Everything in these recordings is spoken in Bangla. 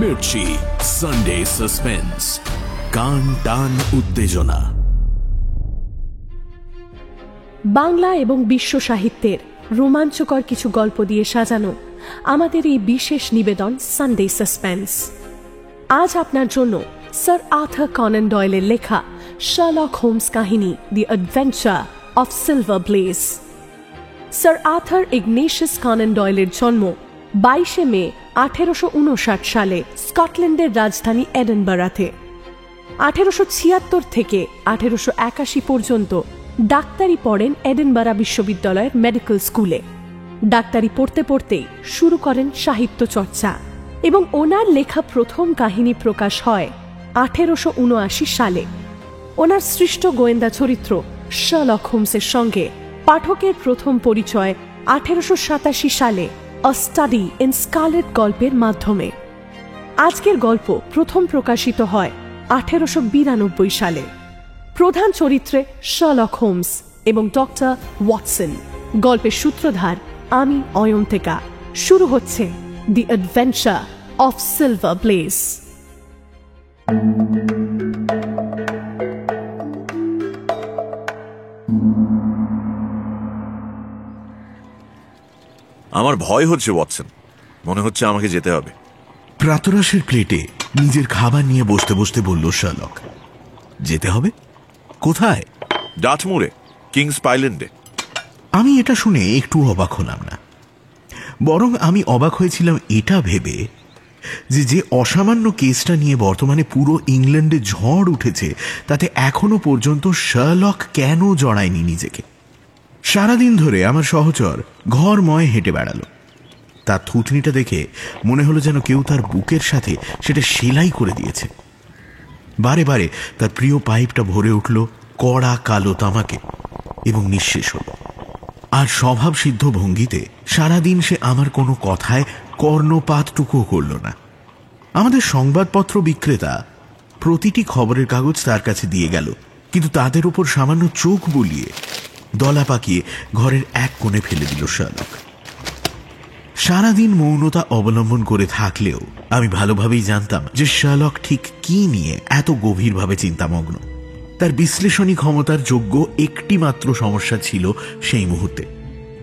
মির্চি সানডে সাসপেন্স, কান টান উত্তেজনা। বাংলা এবং বিশ্ব সাহিত্যের রোমাঞ্চকর কিছু গল্প দিয়ে সাজানো আমাদের এই বিশেষ নিবেদন সানডে সাসপেন্স। আজ আপনার জন্য স্যার আর্থার কনান ডয়েলের লেখা শার্লক হোমস কাহিনী the adventure of Silver Blaze. Sir Arthur Ignatius Conan ডয়েলের জন্ম 22 মে 1859 সালে স্কটল্যান্ডের রাজধানী এডিনবরাতে। 1876 থেকে 1881 পর্যন্ত ডাক্তারি পড়েন এডিনবরা বিশ্ববিদ্যালয়ের মেডিকেল স্কুলে। ডাক্তারি পড়তে পড়তেই শুরু করেন সাহিত্য চর্চা এবং ওনার লেখা প্রথম কাহিনী প্রকাশ হয় 1879 সালে। ওনার সৃষ্ট গোয়েন্দা চরিত্র শার্লক হোমসের সঙ্গে পাঠকের প্রথম পরিচয় 1887 সালে আ স্টাডি ইন স্কারলেট গল্পের মাধ্যমে। আজকের গল্প প্রথম প্রকাশিত হয় 1892 সালে। প্রধান চরিত্রে শার্লক হোমস এবং ডক্টর ওয়াটসন। গল্পের সূত্রধার আমি অয়ন্তিকা। শুরু হচ্ছে দি অ্যাডভেঞ্চার অফ সিলভার ব্লেজ। আমার ভয় হচ্ছে ওয়াটসন, মনে হচ্ছে আমাকে যেতে হবে। প্রাতরাশের প্লেটে নিজের খাবার নিয়ে বসতে বসতে বলল শার্লক। যেতে হবে? কোথায়? ডাটমুরে, কিংস আইল্যান্ডে। আমি এটা শুনে একটু অবাক হলাম না, বরং আমি অবাক হয়েছিলাম এটা ভেবে যে অসামান্য কেসটা নিয়ে বর্তমানে পুরো ইংল্যান্ডে ঝড় উঠেছে, তাতে এখনো পর্যন্ত শার্লক কেন জড়ায়নি নিজেকে। সারাদিন ধরে আমার সহচর ঘরময় হেঁটে বেড়ালো। তার থুতনিটা দেখে মনে হলো যেন কেউ তার বুকের সাথে সেটা সেলাই করে দিয়েছে। বারে বারে তার প্রিয় পাইপটা ভরে উঠল কড়া কালো তামাকে এবং নিঃশেষ হল। আর স্বভাব সিদ্ধ ভঙ্গিতে সারাদিন সে আমার কোনো কথায় কর্ণপাতটুকুও করল না। আমাদের সংবাদপত্র বিক্রেতা প্রতিটি খবরের কাগজ তার কাছে দিয়ে গেল, কিন্তু তাদের উপর সামান্য চোখ বুলিয়ে দলা পাকিয়ে ঘরের এক কোণে ফেলে দিল শার্লক। সারাদিন মৌনতা অবলম্বন করে থাকলেও আমি ভালোভাবেই জানতাম যে শার্লক ঠিক কি নিয়ে এত গভীরভাবে চিন্তামগ্ন। তার বিশ্লেষণী ক্ষমতার যোগ্য একটি মাত্র সমস্যা ছিল সেই মুহূর্তে,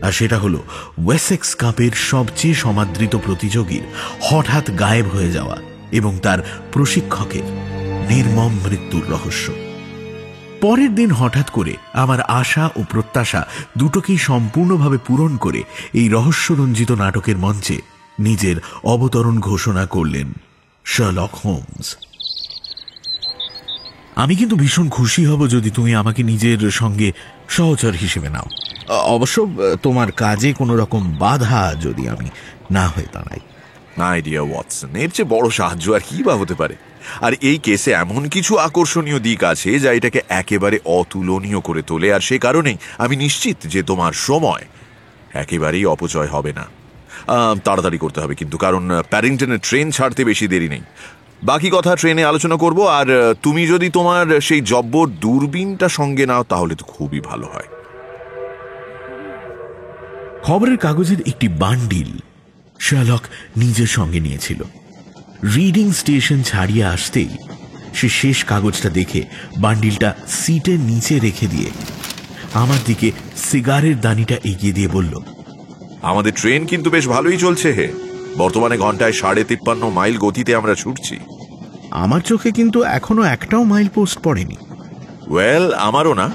আর সেটা হলো ওয়েসেক্স কাপের সবচেয়ে সমাদৃত প্রতিযোগীর হঠাৎ গায়েব হয়ে যাওয়া এবং তার প্রশিক্ষকের নির্মম মৃত্যুর রহস্য। পরের দিন হঠাৎ করে আমার আশা ও প্রত্যাশা দুটোকেই সম্পূর্ণভাবে পূরণ করে এই রহস্যরঞ্জিত নাটকের মঞ্চে নিজের অবতরণ ঘোষণা করলেন শার্লক হোমস। আমি কিন্তু ভীষণ খুশি হব যদি তুমি আমাকে নিজের সঙ্গে সহচর হিসেবে নাও। অবশ্য তোমার কাজে কোনো রকম বাধা যদি আমি না হয়ে দাঁড়াই। মাই ডিয়ার ওয়াটসন, এর চেয়ে বড় সাহায্য আর কি বা হতে পারে। আর এই কেসে এমন কিছু আকর্ষণীয় দিক আছে যা এটাকে একেবারে অতুলনীয় করে তোলে, আর সে কারণেই আমি নিশ্চিত যে তোমার সময় একেবারেই অপচয় হবে না। তাড়াতাড়ি করতে হবে কিন্তু, কারণ প্যারিংটনের ট্রেন ছাড়তে বেশি দেরি নেই। বাকি কথা ট্রেনে আলোচনা করব। আর তুমি যদি তোমার সেই জব্বর দূরবীনটা সঙ্গে নাও তাহলে তো খুবই ভালো হয়। খবরের কাগজের একটি বান্ডিল শার্লক নিজের সঙ্গে নিয়েছিল। রিডিং স্টেশন ছাড়িয়ে আসতেই সে শেষ কাগজটা দেখে বান্ডিলটা সিটের নিচে রেখে দিয়ে আমার দিকে সিগারের দানিটা এগিয়ে দিয়ে বলল, আমাদের ট্রেন কিন্তু বেশ ভালোই চলছে হে। বর্তমানে ঘন্টায় 53.5 মাইল গতিতে আমরা ছুটছি। আমার চোখে কিন্তু এখনো একটাও মাইল পোস্ট পড়েনি। ওয়েল, আমারও না।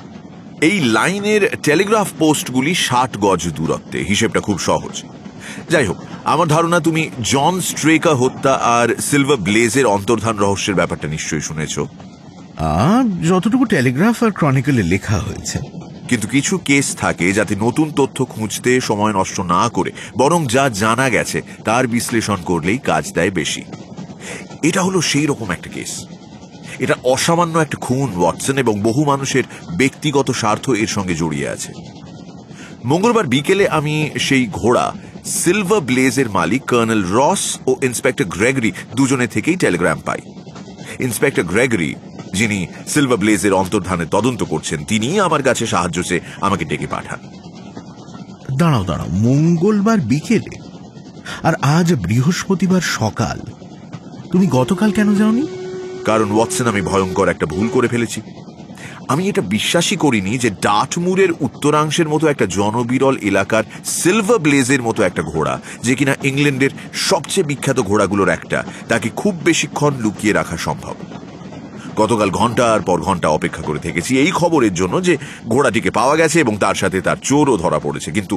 এই লাইনের টেলিগ্রাফ পোস্টগুলি 60 গজ দূরত্বে, হিসেবটা খুব সহজ। যাই হোক, আমার ধারণা তুমি জন স্ট্রেকার হত্যা আর সিলভার ব্লেজের অন্তর্ধান রহস্যের ব্যাপারটা নিশ্চয়ই শুনেছ। যতটুকু টেলিগ্রাফ আর ক্রনিকলে লেখা হয়েছে। কিন্তু কিছু কেস থাকে যাতে নতুন তথ্য খুঁজতে সময় নষ্ট না করে বরং যা জানা গেছে তার বিশ্লেষণ করলেই কাজ দেয় বেশি। এটা হলো সেই রকম একটা কেস। এটা অসামান্য একটা খুন ওয়াটসন, এবং বহু মানুষের ব্যক্তিগত স্বার্থ এর সঙ্গে জড়িয়ে আছে। মঙ্গলবার বিকেলে আমি সেই ঘোড়া সিলভার ব্লেজের মালিক কর্নেল রস ও ইন্সপেক্টর গ্রেগরি দুজনে থেকেই টেলিগ্রাম পাই। ইন্সপেক্টর গ্রেগরি, যিনি সিলভার ব্লেজের অন্তর্ধানের তদন্ত করছেন, তিনি আমার কাছে সাহায্য চেয়ে আমাকে ডেকে পাঠান। দাঁড়াও, মঙ্গলবার বিকেলে আর আজ বৃহস্পতিবার সকাল, তুমি গতকাল কেন যাওনি? কারণ ওয়াটসন, আমি ভয়ঙ্কর একটা ভুল করে ফেলেছি। আমি এটা বিশ্বাসই করিনি যে ডাটমুরের উত্তরাংশের মতো একটা জনবিরল এলাকার সিলভার ব্লেজের মতো একটা ঘোড়া, যে কিনা ইংল্যান্ডের সবচেয়ে বিখ্যাত ঘোড়াগুলোর একটা, তাকে খুব বেশিক্ষণ লুকিয়ে রাখা সম্ভব। গতকাল ঘন্টার পর ঘন্টা অপেক্ষা করে থেকেছি এই খবরের জন্য যে ঘোড়াটিকে পাওয়া গেছে এবং তার সাথে তার চোরও ধরা পড়েছে, কিন্তু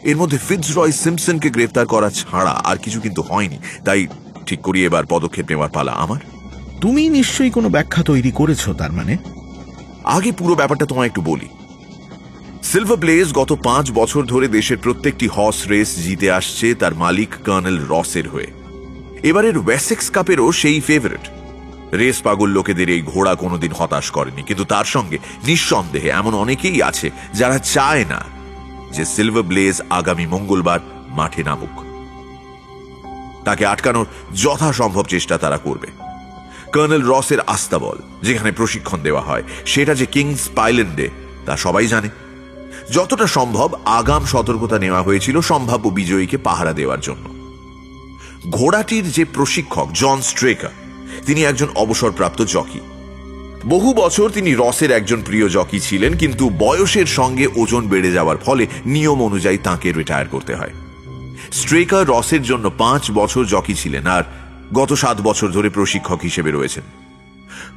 এর মধ্যে ফিটজরয় সিম্পসনকে গ্রেফতার করা ছাড়া আর কিছু কিন্তু হয়নি। তাই ঠিক করি এবার পদক্ষেপ নেওয়ার পালা আমার। তুমি নিশ্চয়ই কোনো ব্যাখ্যা তৈরি করেছো তার মানে? আগে পুরো ব্যাপারটা তোমায় একটু বলি। সিলভার ব্লেজ গত 5 বছর ধরে দেশের প্রত্যেকটি হর্স রেস জিতে আসছে তার মালিক কর্নেল রসের হয়ে। এবারের ওয়েসেক্স কাপেরও সেই ফেভারিট। রেস পাগল লোকেদের এই ঘোড়া কোনোদিন হতাশ করেনি, কিন্তু তার সঙ্গে নিঃসন্দেহে এমন অনেকেই আছে যারা চায় না যে সিলভার ব্লেজ আগামী মঙ্গলবার মাঠে নামুক। তাকে আটকানোর যথাসম্ভব চেষ্টা তারা করবে। কর্নেল রসের আস্তাবল, যেখানে প্রশিক্ষণ দেওয়া হয়, সেটা যে কিংস আইল্যান্ডে তা সবাই জানে। যতটা সম্ভব আগাম সতর্কতা নেওয়া হয়েছিল সম্ভাব্য বিজয়ীকে পাহারা দেওয়ার জন্য। ঘোড়াটির যে প্রশিক্ষক জন স্ট্রেকার, তিনি একজন অবসরপ্রাপ্ত জকি। বহু বছর তিনি রসের একজন প্রিয় জকি ছিলেন, কিন্তু বয়সের সঙ্গে ওজন বেড়ে যাওয়ার ফলে নিয়ম অনুযায়ী তাঁকে রিটায়ার করতে হয়। স্ট্রেকার রসের জন্য 5 বছর জকি ছিলেন আর গত 7 বছর ধরে প্রশিক্ষক হিসেবে রয়েছেন।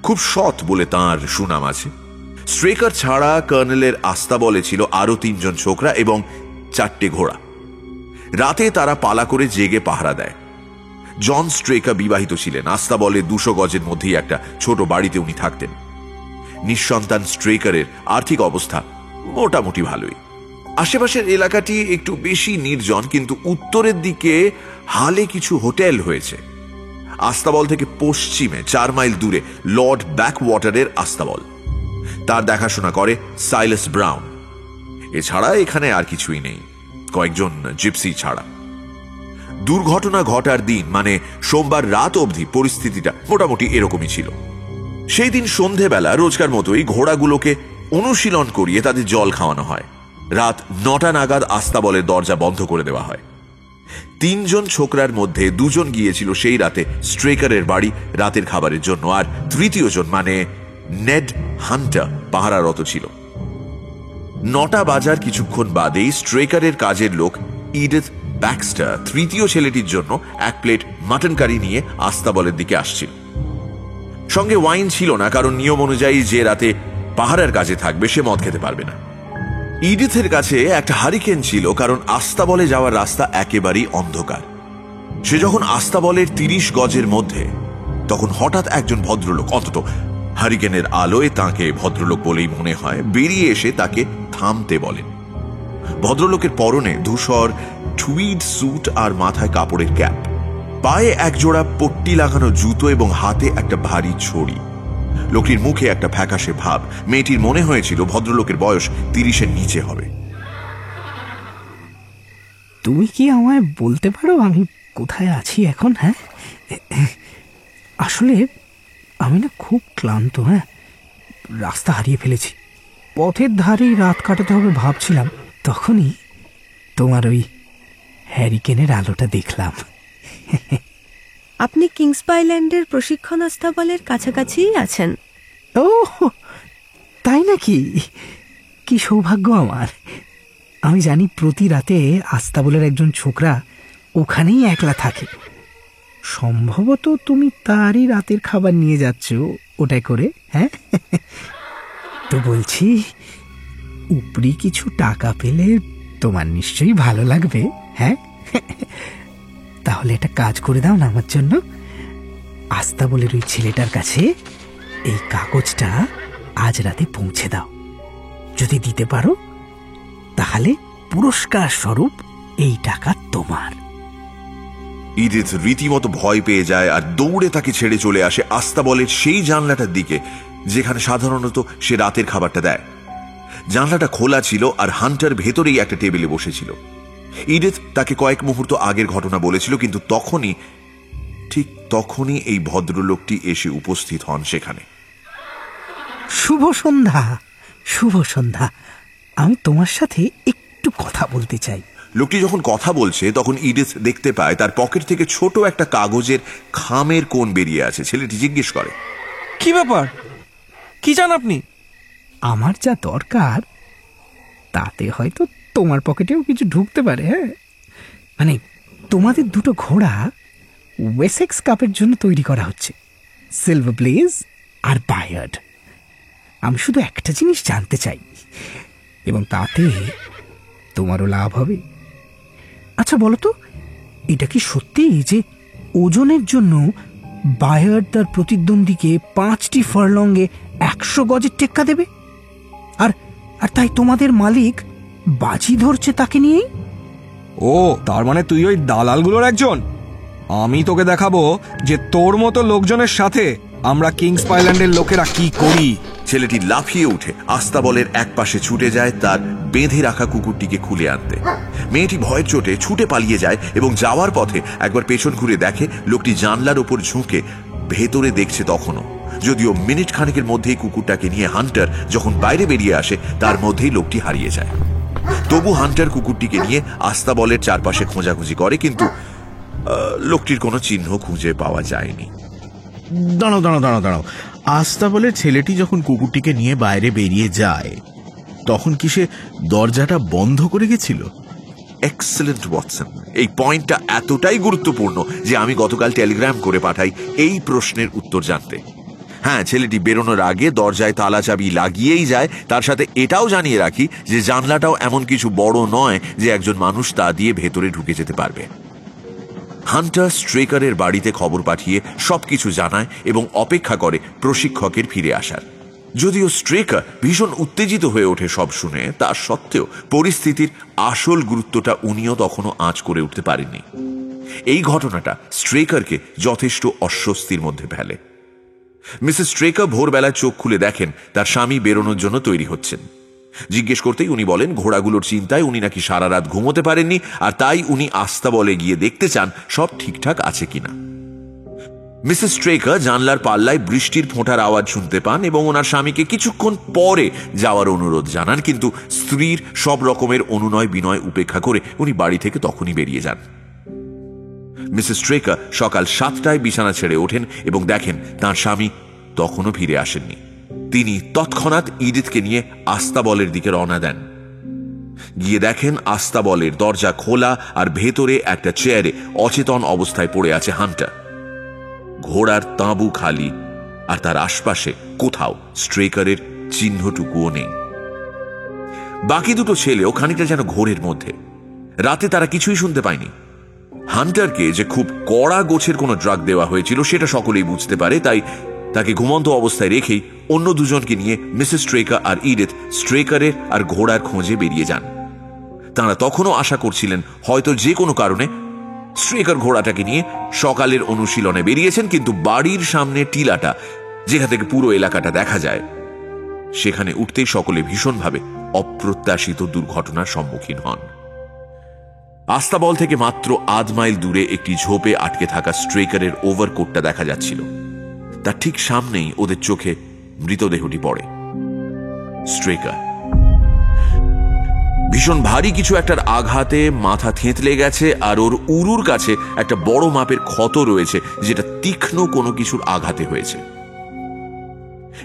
খুব সৎ বলে তাঁর সুনাম আছে। স্ট্রেকার ছাড়া কর্নেলের আস্তাবলে ছিল আরো 3 জন ছোকরা এবং 4টে ঘোড়া। রাতে তারা পালা করে জেগে পাহারা দেয়। জন স্ট্রেকার বিবাহিত ছিলেন। আস্তাবলে 200 গজের মধ্যেই একটা ছোট বাড়িতে উনি থাকতেন। নিঃসন্তান স্ট্রেকারের আর্থিক অবস্থা মোটামুটি ভালোই। আশেপাশের এলাকাটি একটু বেশি নির্জন, কিন্তু উত্তরের দিকে হালে কিছু হোটেল হয়েছে। আস্তাবল থেকে পশ্চিমে 4 মাইল দূরে লর্ড ব্যাকওয়াটারের আস্তাবল। তার দেখাশোনা করে সাইলাস ব্রাউন। এছাড়া এখানে আর কিছুই নেই, কয়েকজন জিপসি ছাড়া। দুর্ঘটনা ঘটার দিন মানে সোমবার রাত অবধি পরিস্থিতিটা মোটামুটি এরকমই ছিল। সেই দিন সন্ধেবেলা রোজকার মতোই ঘোড়াগুলোকে অনুশীলন করিয়ে তাদের জল খাওয়ানো হয়। রাত 9টা নাগাদ আস্তাবলের দরজা বন্ধ করে দেওয়া হয়। 3 জন ছোকরার মধ্যে 2 জন গিয়েছিল সেই রাতে স্ট্রেকারের বাড়ি রাতের খাবারের জন্য, আর 3য় জন মানে নেড হান্টার পাহারারত ছিল। 9টা বাজার কিছুক্ষণ বাদেই স্ট্রেকারের কাজের লোক ইডিথ ব্যাক্সটার 3য় ছেলেটির জন্য 1 প্লেট মাটন কারি নিয়ে আস্তাবলের দিকে আসছিল। সঙ্গে ওয়াইন ছিল না, কারণ নিয়ম অনুযায়ী যে রাতে পাহারার কাজে থাকবে সে মদ খেতে পারবে না। ইডিথের কাছে একটা হারিকেন ছিল, কারণ আস্তাবলে যাওয়ার রাস্তা একেবারেই অন্ধকার। সে যখন আস্তাবলের 30 গজের মধ্যে, তখন হঠাৎ একজন ভদ্রলোক, অন্তত হারিকেনের আলোয় তাকে ভদ্রলোক বলেই মনে হয়, বেরিয়ে এসে তাকে থামতে বলেন। ভদ্রলোকের পরনে ধূসর টুইড স্যুট আর মাথায় কাপড়ের ক্যাপ, পায়ে একজোড়া পট্টি লাগানো জুতো এবং হাতে একটা ভারী ছড়ি। লোকটির মুখে একটা ফ্যাকাশে ভাব। মেয়েটির মনে হয়েছিল ভদ্রলোকের বয়স 30-এর নিচে হবে। তুমি কি আমায় বলতে পারো আমি কোথায় আছি এখন? হ্যাঁ, আসলে আমি না খুব ক্লান্ত। হ্যাঁ, রাস্তা হারিয়ে ফেলেছি। পথের ধারেই রাত কাটাতে হবে ভাবছিলাম, তখনই তোমার ওই হ্যারিকেনের আলোটা দেখলাম। আপনি কিংস আইল্যান্ডের প্রশিক্ষণ আস্তাবলের কাছাকাছিই আছেন? ও তাই নাকি? কি সৌভাগ্য আমার। আমি জানি প্রতি রাতে আস্তাবলের একজন ছোকরা ওখানেই একলা থাকে। সম্ভবত তুমি তারই রাতের খাবার নিয়ে যাচ্ছ ওটাই করে। হ্যাঁ, তো বলছি, উপরি কিছু টাকা পেলে তোমার নিশ্চয়ই ভালো লাগবে। হ্যাঁ, তাহলে একটা কাজ করে দাও না আমার জন্য। আস্তাবলের ওই ছেলেটার কাছে এই কাগজটা আজ রাতে পৌঁছে দাও। যদি দিতে পারো তাহলে পুরস্কার স্বরূপ এই টাকা তোমার। ইডিথ রীতিমতো ভয় পেয়ে যায় আর দৌড়ে তাকে ছেড়ে চলে আসে আস্তাবলের সেই জানলাটার দিকে যেখানে সাধারণত সে রাতের খাবারটা দেয়। জানলাটা খোলা ছিল আর হান্টার ভেতরেই একটা টেবিলে বসেছিল। ইডিথ তাকে কয়েক মুহূর্ত আগের ঘটনা বলেছিল, কিন্তু ঠিক তখনই এই ভদ্রলোকটি এসে উপস্থিত হন সেখানে। শুভ সন্ধ্যা। শুভ সন্ধ্যা। আমি তোমার সাথে একটু কথা বলতে চাই। লোকটি যখন কথা বলছে তখন ইডিথ দেখতে পায় তার পকেট থেকে ছোট একটা কাগজের খামের কোণ বেরিয়ে আছে। ছেলেটি জিজ্ঞেস করে, কি ব্যাপার, কি চান আপনি? আমার যা দরকার তাতে হয়তো তোমার পকেটেও কিছু ঢুকতে পারে। হ্যাঁ, মানে তোমাদের দুটো ঘোড়া ওয়েসেক্স কাপের জন্য তৈরি করা হচ্ছে, সিলভার ব্লেজ আর বায়ার্ড। আমি শুধু একটা জিনিস জানতে চাই, এবং তাতে তোমারও লাভ হবে। আচ্ছা বলো তো, এটা কি সত্যি যে ওজনের জন্য বায়ার্ড তার প্রতিদ্বন্দ্বীকে 5টি ফারলঙ্গে 100 গজের টেক্কা দেবে, আর আর তাই তোমাদের মালিক বাজি ধরছে তাকে নিয়েই? ও, তার মানে তুই ওই দালালগুলোর একজন? আমি তোকে দেখাবো যে তোর মতো লোকজনের সাথে আমরা কিংস পাইল্যান্ডের লোকেরা কি করি। ছেলেটি লাফিয়ে উঠে আস্তাবলের এক পাশে ছুটে যায় তার বেঁধে রাখা কুকুরটিকে খুলে আনতে। মেয়েটি ভয়ের চোটে ছুটে পালিয়ে যায় এবং যাওয়ার পথে একবার পেছন ঘুরে দেখে লোকটি জানলার ওপর ঝুঁকে ভেতরে দেখছে তখনও। যদিও মিনিট খানেকের মধ্যেই কুকুরটাকে নিয়ে হান্টার যখন বাইরে বেরিয়ে আসে তার মধ্যেই লোকটি হারিয়ে যায়। তবু হান্টার কুকুরটিকে নিয়ে আস্তাবলের চারপাশে খোঁজাখুঁজি করে, কিন্তু লোকটির কোনো চিহ্ন খুঁজে পাওয়া যায়নি। দাঁড়াও দাঁড়াও দাঁড়াও দাঁড়াও, আস্তাবলের ছেলেটি যখন কুকুরটিকে নিয়ে বাইরে বেরিয়ে যায় তখন কি সে দরজাটা বন্ধ করে গেছিল? এক্সেলেন্ট ওয়াটসন, এই পয়েন্টটা এতটাই গুরুত্বপূর্ণ যে আমি গতকাল টেলিগ্রাম করে পাঠাই এই প্রশ্নের উত্তর জানতে। হ্যাঁ, ছেলেটি বেরোনোর আগে দরজায় তালা চাবি লাগিয়েই যায়। তার সাথে এটাও জানিয়ে রাখি যে জানলাটাও এমন কিছু বড় নয় যে একজন মানুষ তা দিয়ে ভেতরে ঢুকে যেতে পারবে। হান্টার স্ট্রেকারের বাড়িতে খবর পাঠিয়ে সবকিছু জানায় এবং অপেক্ষা করে প্রশিক্ষকের ফিরে আসার। যদিও স্ট্রেকার ভীষণ উত্তেজিত হয়ে ওঠে সব শুনে, তা সত্ত্বেও পরিস্থিতির আসল গুরুত্বটা উনিও তখনও আঁচ করে উঠতে পারেননি। এই ঘটনাটা স্ট্রেকারকে যথেষ্ট অস্বস্তির মধ্যে ফেলে। মিসেস স্ট্রেকার ভোরবেলায় চোখ খুলে দেখেন তার স্বামী বেরোনোর জন্য তৈরি হচ্ছেন। জিজ্ঞেস করতেই উনি বলেন ঘোড়াগুলোর চিন্তায় উনি নাকি সারা রাত ঘুমোতে পারেননি, আর তাই উনি আস্তাবলে গিয়ে দেখতে চান সব ঠিকঠাক আছে কিনা। মিসেস স্ট্রেকার জানলার পাল্লায় বৃষ্টির ফোঁটার আওয়াজ শুনতে পান এবং ওনার স্বামীকে কিছুক্ষণ পরে যাওয়ার অনুরোধ জানান, কিন্তু স্ত্রীর সব রকমের অনুনয় বিনয় উপেক্ষা করে উনি বাড়ি থেকে তখনই বেরিয়ে যান। মিসেস স্ট্রেকার সকাল 7টায় বিছানা ছেড়ে ওঠেন এবং দেখেন তাঁর স্বামী তখনও ফিরে আসেননি। তিনি তৎক্ষণাৎ ইডিথকে নিয়ে আস্তাবলের দিকে রওনা দেন। গিয়ে দেখেন আস্তাবলের দরজা খোলা আর ভেতরে একটা চেয়ারে অচেতন অবস্থায় পড়ে আছে হান্টার। ঘোড়ার তাঁবু খালি, আর তার আশপাশে কোথাও স্ট্রেকারের চিহ্নটুকুও নেই। বাকি দুটো ছেলেও খানিকটা যেন ঘোরের মধ্যে। রাতে তারা কিছুই শুনতে পায়নি। হান্টারকে যে খুব কড়া গোছের কোনো ড্রাগ দেওয়া হয়েছিল সেটা সকলেই বুঝতে পারে, তাই তাকে ঘুমন্ত অবস্থায় রেখেই অন্য দুজনকে নিয়ে মিসেস স্ট্রেকার আর ইডিথ স্ট্রেকারের আর ঘোড়ার খোঁজে বেরিয়ে যান। তাঁরা তখনও আশা করছিলেন হয়তো যে কোনো কারণে স্ট্রেকার ঘোড়াটাকে নিয়ে সকালের অনুশীলনে বেরিয়েছেন, কিন্তু বাড়ির সামনে টিলাটা যেখান থেকে পুরো এলাকাটা দেখা যায় সেখানে উঠতেই সকলে ভীষণভাবে অপ্রত্যাশিত দুর্ঘটনার সম্মুখীন হন। আস্তাবল থেকে মাত্র আধ মাইল দূরে একটি ঝোপে আটকে থাকা স্ট্রেকারের ওভারকোটটা দেখা যাচ্ছিল। তার ঠিক সামনেই ওদের চোখে মৃতদেহটি পড়ে। স্ট্রেকার ভীষণ ভারী কিছু একটার আঘাতে মাথা থেঁতলে গেছে, আর ওর উরুর কাছে একটা বড় মাপের ক্ষত রয়েছে যেটা তীক্ষ্ণ কোনো কিছুর আঘাতে হয়েছে।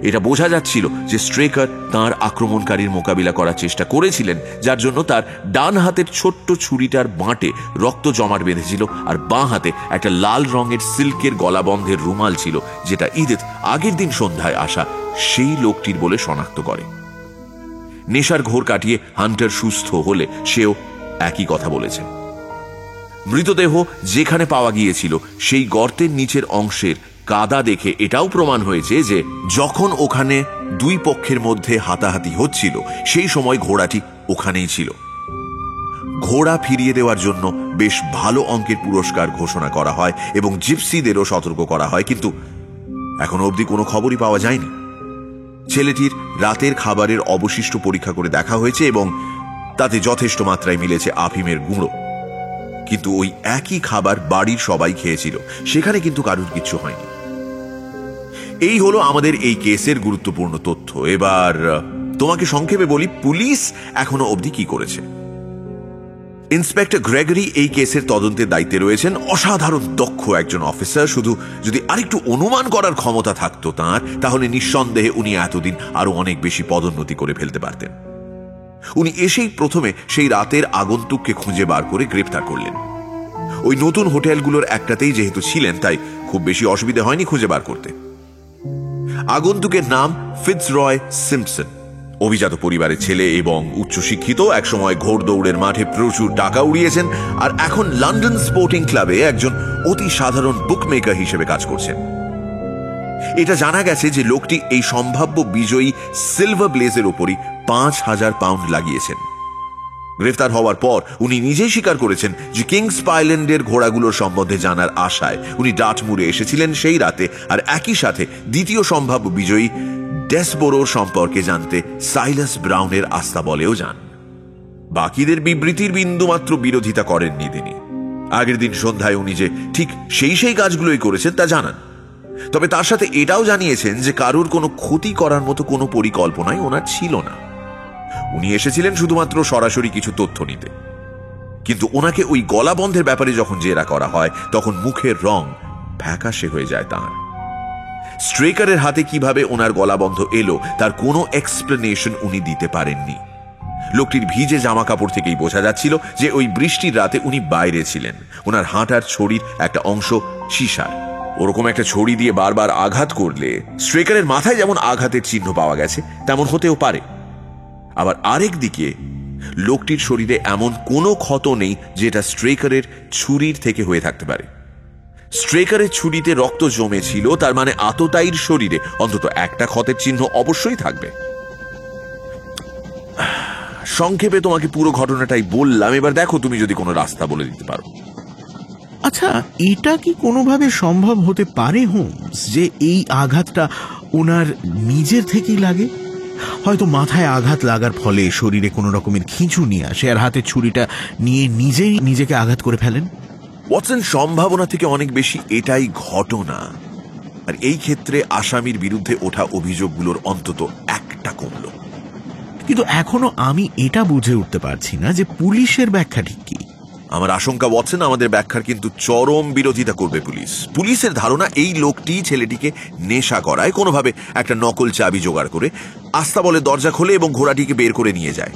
এটা বোঝা যাচ্ছিল যে স্ট্রেকার তাঁর আক্রমণকারীর মোকাবিলা করার চেষ্টা করেছিলেন, যার জন্য তার ডান হাতের ছোট্ট ছুরিটার বাঁটে রক্ত জমাট বেঁধেছিল, আর বাঁ হাতে একটা লাল রঙের সিল্কের গলাবন্ধের রুমাল ছিল, যেটা ইডিথ আগের দিন সন্ধ্যায় আসা সেই লোকটির বলে শনাক্ত করে। নেশার ঘোর কাটিয়ে হান্টার সুস্থ হলে সেও একই কথা বলেছে। মৃতদেহ যেখানে পাওয়া গিয়েছিল সেই গর্তের নিচের অংশের কাদা দেখে এটাও প্রমাণ হয়েছে যে যখন ওখানে দুই পক্ষের মধ্যে হাতাহাতি হচ্ছিল সেই সময় ঘোড়াটি ওখানেই ছিল। ঘোড়া ফিরিয়ে দেওয়ার জন্য বেশ ভালো অঙ্কের পুরস্কার ঘোষণা করা হয় এবং জিপসিদেরও সতর্ক করা হয়, কিন্তু এখনো অবধি কোনো খবরই পাওয়া যায়নি। ছেলেটির রাতের খাবারের অবশিষ্ট পরীক্ষা করে দেখা হয়েছে এবং তাতে যথেষ্ট মাত্রায় মিলেছে আফিমের গুঁড়ো, কিন্তু ওই একই খাবার বাড়ির সবাই খেয়েছিল, সেখানে কিন্তু কারুর কিচ্ছু হয়নি। এই হলো আমাদের এই কেসের গুরুত্বপূর্ণ তথ্য। এবার তোমাকে সংক্ষেপে বলি পুলিশ এখনো অবধি কি করেছে। ইন্সপেক্টর গ্রেগরি এই কেসের তদন্তের দায়িত্বে রয়েছেন। অসাধারণ দক্ষ একজন অফিসার। শুধু যদি আরেকটু অনুমান করার ক্ষমতা থাকতো তাঁর, তাহলে নিঃসন্দেহে উনি এতদিন আরো অনেক বেশি পদোন্নতি করে ফেলতে পারতেন। উনি এসেই প্রথমে সেই রাতের আগন্তুককে খুঁজে বার করে গ্রেপ্তার করলেন। ওই নতুন হোটেলগুলোর একটাতেই যেহেতু ছিলেন, তাই খুব বেশি অসুবিধা হয়নি খুঁজে বার করতে। আগন্তুকের নাম ফিটজরয় সিম্পসন। অভিজাত পরিবারের ছেলে এবং উচ্চশিক্ষিত। একসময় ঘোড়দৌড়ের মাঠে প্রচুর টাকা উড়িয়েছেন, আর এখন লন্ডন স্পোর্টিং ক্লাবে একজন অতি সাধারণ বুকমেকার হিসেবে কাজ করছেন। এটা জানা গেছে যে লোকটি এই সম্ভাব্য বিজয়ী সিলভার ব্লেজের উপরই 5,000 পাউন্ড লাগিয়েছেন। গ্রেফতার হওয়ার পর উনি নিজেই স্বীকার করেছেন যে কিংস পাইল্যান্ডের ঘোড়াগুলোর সম্বন্ধে জানার আশায় উনি ডাটমুরে এসেছিলেন সেই রাতে, আর একই সাথে দ্বিতীয় সম্ভাব্য বিজয়ী ডেসবোরোর সম্পর্কে জানতে সাইলাস ব্রাউনের আস্তাবলেও যান। বাকিদের বিবৃতির বিন্দুমাত্র বিরোধিতা করেননি তিনি। আগের দিন সন্ধ্যায় উনি যে ঠিক সেই কাজগুলোই করেছেন তা জানান। তবে তার সাথে এটাও জানিয়েছেন যে কারোর কোনো ক্ষতি করার মতো কোনো পরিকল্পনাই ওনার ছিল না। উনি এসেছিলেন শুধুমাত্র সরাসরি কিছু তথ্য নিতে। কিন্তু ওনাকে ওই গলা বন্ধের ব্যাপারে যখন জেরা করা হয়, তখন মুখের রং ফ্যাকাশে হয়ে যায় তাঁর। স্ট্রেকারের হাতে কিভাবে ওনার গলা বন্ধ এলো তার কোনো এক্সপ্লেনেশন উনি দিতে পারেননি। লোকটির ভিজে জামা কাপড় থেকেই বোঝা যাচ্ছিল যে ওই বৃষ্টির রাতে উনি বাইরে ছিলেন। ওনার হাঁটার ছড়ির একটা অংশ সীসার। ওরকম একটা ছড়ি দিয়ে বারবার আঘাত করলে স্ট্রেকারের মাথায় যেমন আঘাতের চিহ্ন পাওয়া গেছে তেমন হতেও পারে। আবার আরেক দিকে লোকটির শরীরে এমন কোনো ক্ষত নেই যেটা স্ট্রেকারের ছুরির থেকে হয়ে থাকতে পারে। স্ট্রেকারের ছুরিতে রক্ত জমেছিল, তার মানে আততায়ীর শরীরে অন্তত একটা ক্ষতের চিহ্ন অবশ্যই থাকবে। সংক্ষেপে তোমাকে পুরো ঘটনাটাই বললাম। এবার দেখো তুমি যদি কোনো রাস্তা বলে দিতে পারো। আচ্ছা, এটা কি কোনোভাবে সম্ভব হতে পারে হোমস যে এই আঘাতটা ওনার নিজের থেকেই লাগে? হয়তো মাথায় আঘাত লাগার ফলে শরীরে কোনো রকমের খিঁচু নিয়ে আসে, আর হাতের ছুরিটা নিয়ে নিজেই নিজেকে আঘাত করে ফেলেন। ওয়াটসন, সম্ভাবনা থেকে অনেক বেশি এটাই ঘটনা। আর এই ক্ষেত্রে আসামির বিরুদ্ধে ওঠা অভিযোগগুলোর অন্তত একটা কমল। কিন্তু এখনো আমি এটা বুঝে উঠতে পারছি না যে পুলিশের ব্যাখ্যা ঠিক কি। আমার আশঙ্কা ওয়াটসন, আমাদের ব্যাখ্যার কিন্তু চরম বিরোধিতা করবে পুলিশ। পুলিশের ধারণা এই লোকটি ছেলেটিকে নেশা করায়, কোনোভাবে একটা নকল চাবি জোগাড় করে আস্তাবলে দরজা খোলে এবং ঘোড়াটিকে বের করে নিয়ে যায়।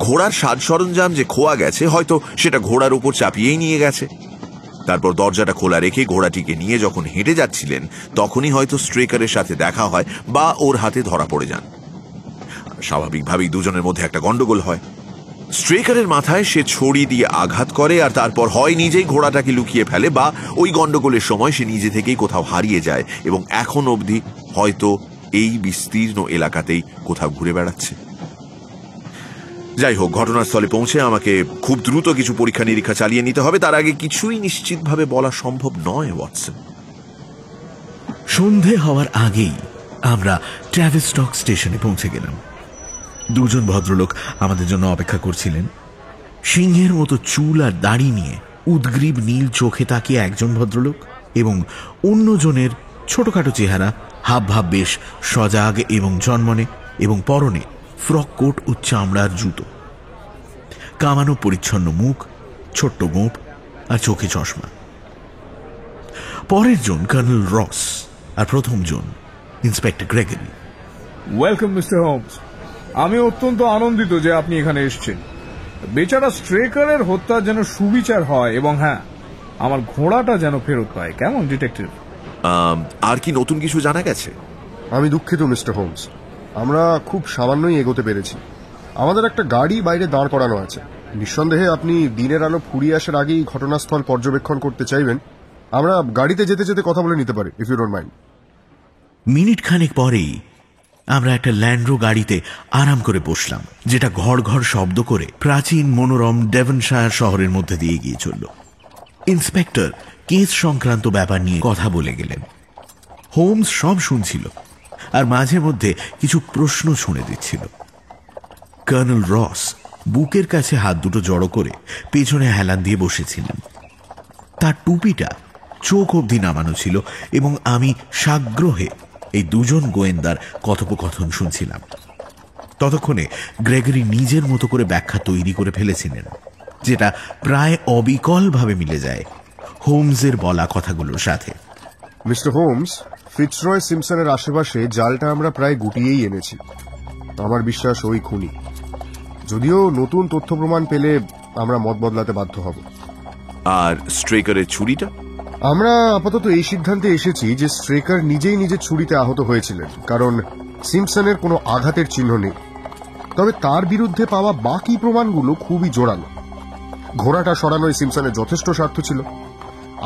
ঘোড়ার সাজ সরঞ্জাম যে খোয়া গেছে, হয়তো সেটা ঘোড়ার উপর চাপিয়েই নিয়ে গেছে। তারপর দরজাটা খোলা রেখে ঘোড়াটিকে নিয়ে যখন হেঁটে যাচ্ছিলেন, তখনই হয়তো স্ট্রেকারের সাথে দেখা হয় বা ওর হাতে ধরা পড়ে যান। স্বাভাবিকভাবেই দুজনের মধ্যে একটা গন্ডগোল হয়। স্ট্রেকারের মাথায় সে ছড়ি দিয়ে আঘাত করে, আর তারপর হয় নিজেই ঘোড়াটাকে লুকিয়ে ফেলে বা ওই গন্ডগোলের সময় সে নিজে থেকেই কোথাও হারিয়ে যায় এবং এখন অবধি হয়তো এই বিস্তীর্ণ এলাকাতেই কোথাও ঘুরে বেড়াচ্ছে। যাই হোক, ঘটনাস্থলে পৌঁছে আমাকে খুব দ্রুত কিছু পরীক্ষা নিরীক্ষা চালিয়ে নিতে হবে। তার আগে কিছুই নিশ্চিতভাবে বলা সম্ভব নয় ওয়াটসন। সন্ধে হওয়ার আগেই আমরা ট্রাভিস্টক স্টেশনে পৌঁছে গেলাম। দুজন ভদ্রলোক আমাদের জন্য অপেক্ষা করছিলেন। সিংহের মতো চুল আর দাড়ি নিয়ে উদ্গ্রীব নীল চোখে তাকিয়ে একজন ভদ্রলোক, এবং অন্যজনের ছোটখাটো চেহারা, হাবভাব বেশ সজাগ এবং জন্মনে, এবং পরনে ফ্রক কোট ও চামড়ার জুতো, কামানো পরিচ্ছন্ন মুখ, ছোট্ট গোঁপ আর চোখে চশমা। পরের জন কর্নেল রস, আর প্রথম জন inspector Gregory. Welcome mister Holmes. আমি অত্যন্ত আনন্দিত যে আপনি এখানে এসেছেন। বেচারা স্ট্রেকারের হত্যা যেন সুবিচার হয়, এবং হ্যাঁ, আমার ঘোড়াটা যেন ফেরত পায়। কেমন ডিটেকটিভ? আর কি নতুন কিছু জানা গেছে? আমি দুঃখিত মিস্টার হোমস, আমরা খুব সামান্যই এগোতে পেরেছি। আমাদের একটা গাড়ি বাইরে দাঁড় করানো আছে। নিঃসন্দেহে আপনি দিনের আলো ফুরিয়ে আসার আগেই ঘটনাস্থল পর্যবেক্ষণ করতে চাইবেন। আমরা গাড়িতে যেতে যেতে কথা বলে নিতে পারি, if you don't mind. Minute খানেক পরেই আমরা একটা ল্যান্ড্রো গাড়িতে আরাম করে বসলাম, যেটা ঘড় ঘড় শব্দ করে প্রাচীন মনোরম ডেভনশায়ার শহরের মধ্যে দিয়ে গিয়ে চলল। ইন্সপেক্টর কেস সংক্রান্ত ব্যাপার নিয়ে কথা বলে গেলেন। হোমস সব শুনছিল আর মাঝে মধ্যে কিছু প্রশ্ন শুনে দিচ্ছিল। কর্নেল রস বুকের কাছে হাত দুটো জড়ো করে পেছনে হেলান দিয়ে বসেছিলেন। তার টুপিটা চোখ অবধি নামানো ছিল এবং আমি সাগ্রহে এই দুজন গোয়েন্দার কথোপকথন শুনছিলাম। ততক্ষণে গ্রেগরি নিজের মতো করে ব্যাখ্যা তৈরি করে ফেলেছিলেন। যেটা প্রায় অবিকলভাবে মিলে যায় হোমসের বলা কথাগুলোর সাথে। মিস্টার হোমস, ফিটজরয় সিম্পসনের আশেপাশে জালটা আমরা প্রায় গুটিয়েই এনেছি। আমার বিশ্বাস ওই খুনি। যদিও নতুন তথ্য প্রমাণ পেলে আমরা মত বদলাতে বাধ্য হব। আর স্ট্রেকারের ছুরিটা? আমরা আপাতত এই সিদ্ধান্তে এসেছি যে স্ট্রেকার নিজেই নিজের ছুরিতে আহত হয়েছিলেন, কারণ সিম্পসনের কোনো আঘাতের চিহ্ন নেই। তবে তার বিরুদ্ধে পাওয়া বাকি প্রমাণগুলো খুবই জোরালো। ঘোড়াটা সরানোয় সিম্পসনের যথেষ্ট স্বার্থ ছিল।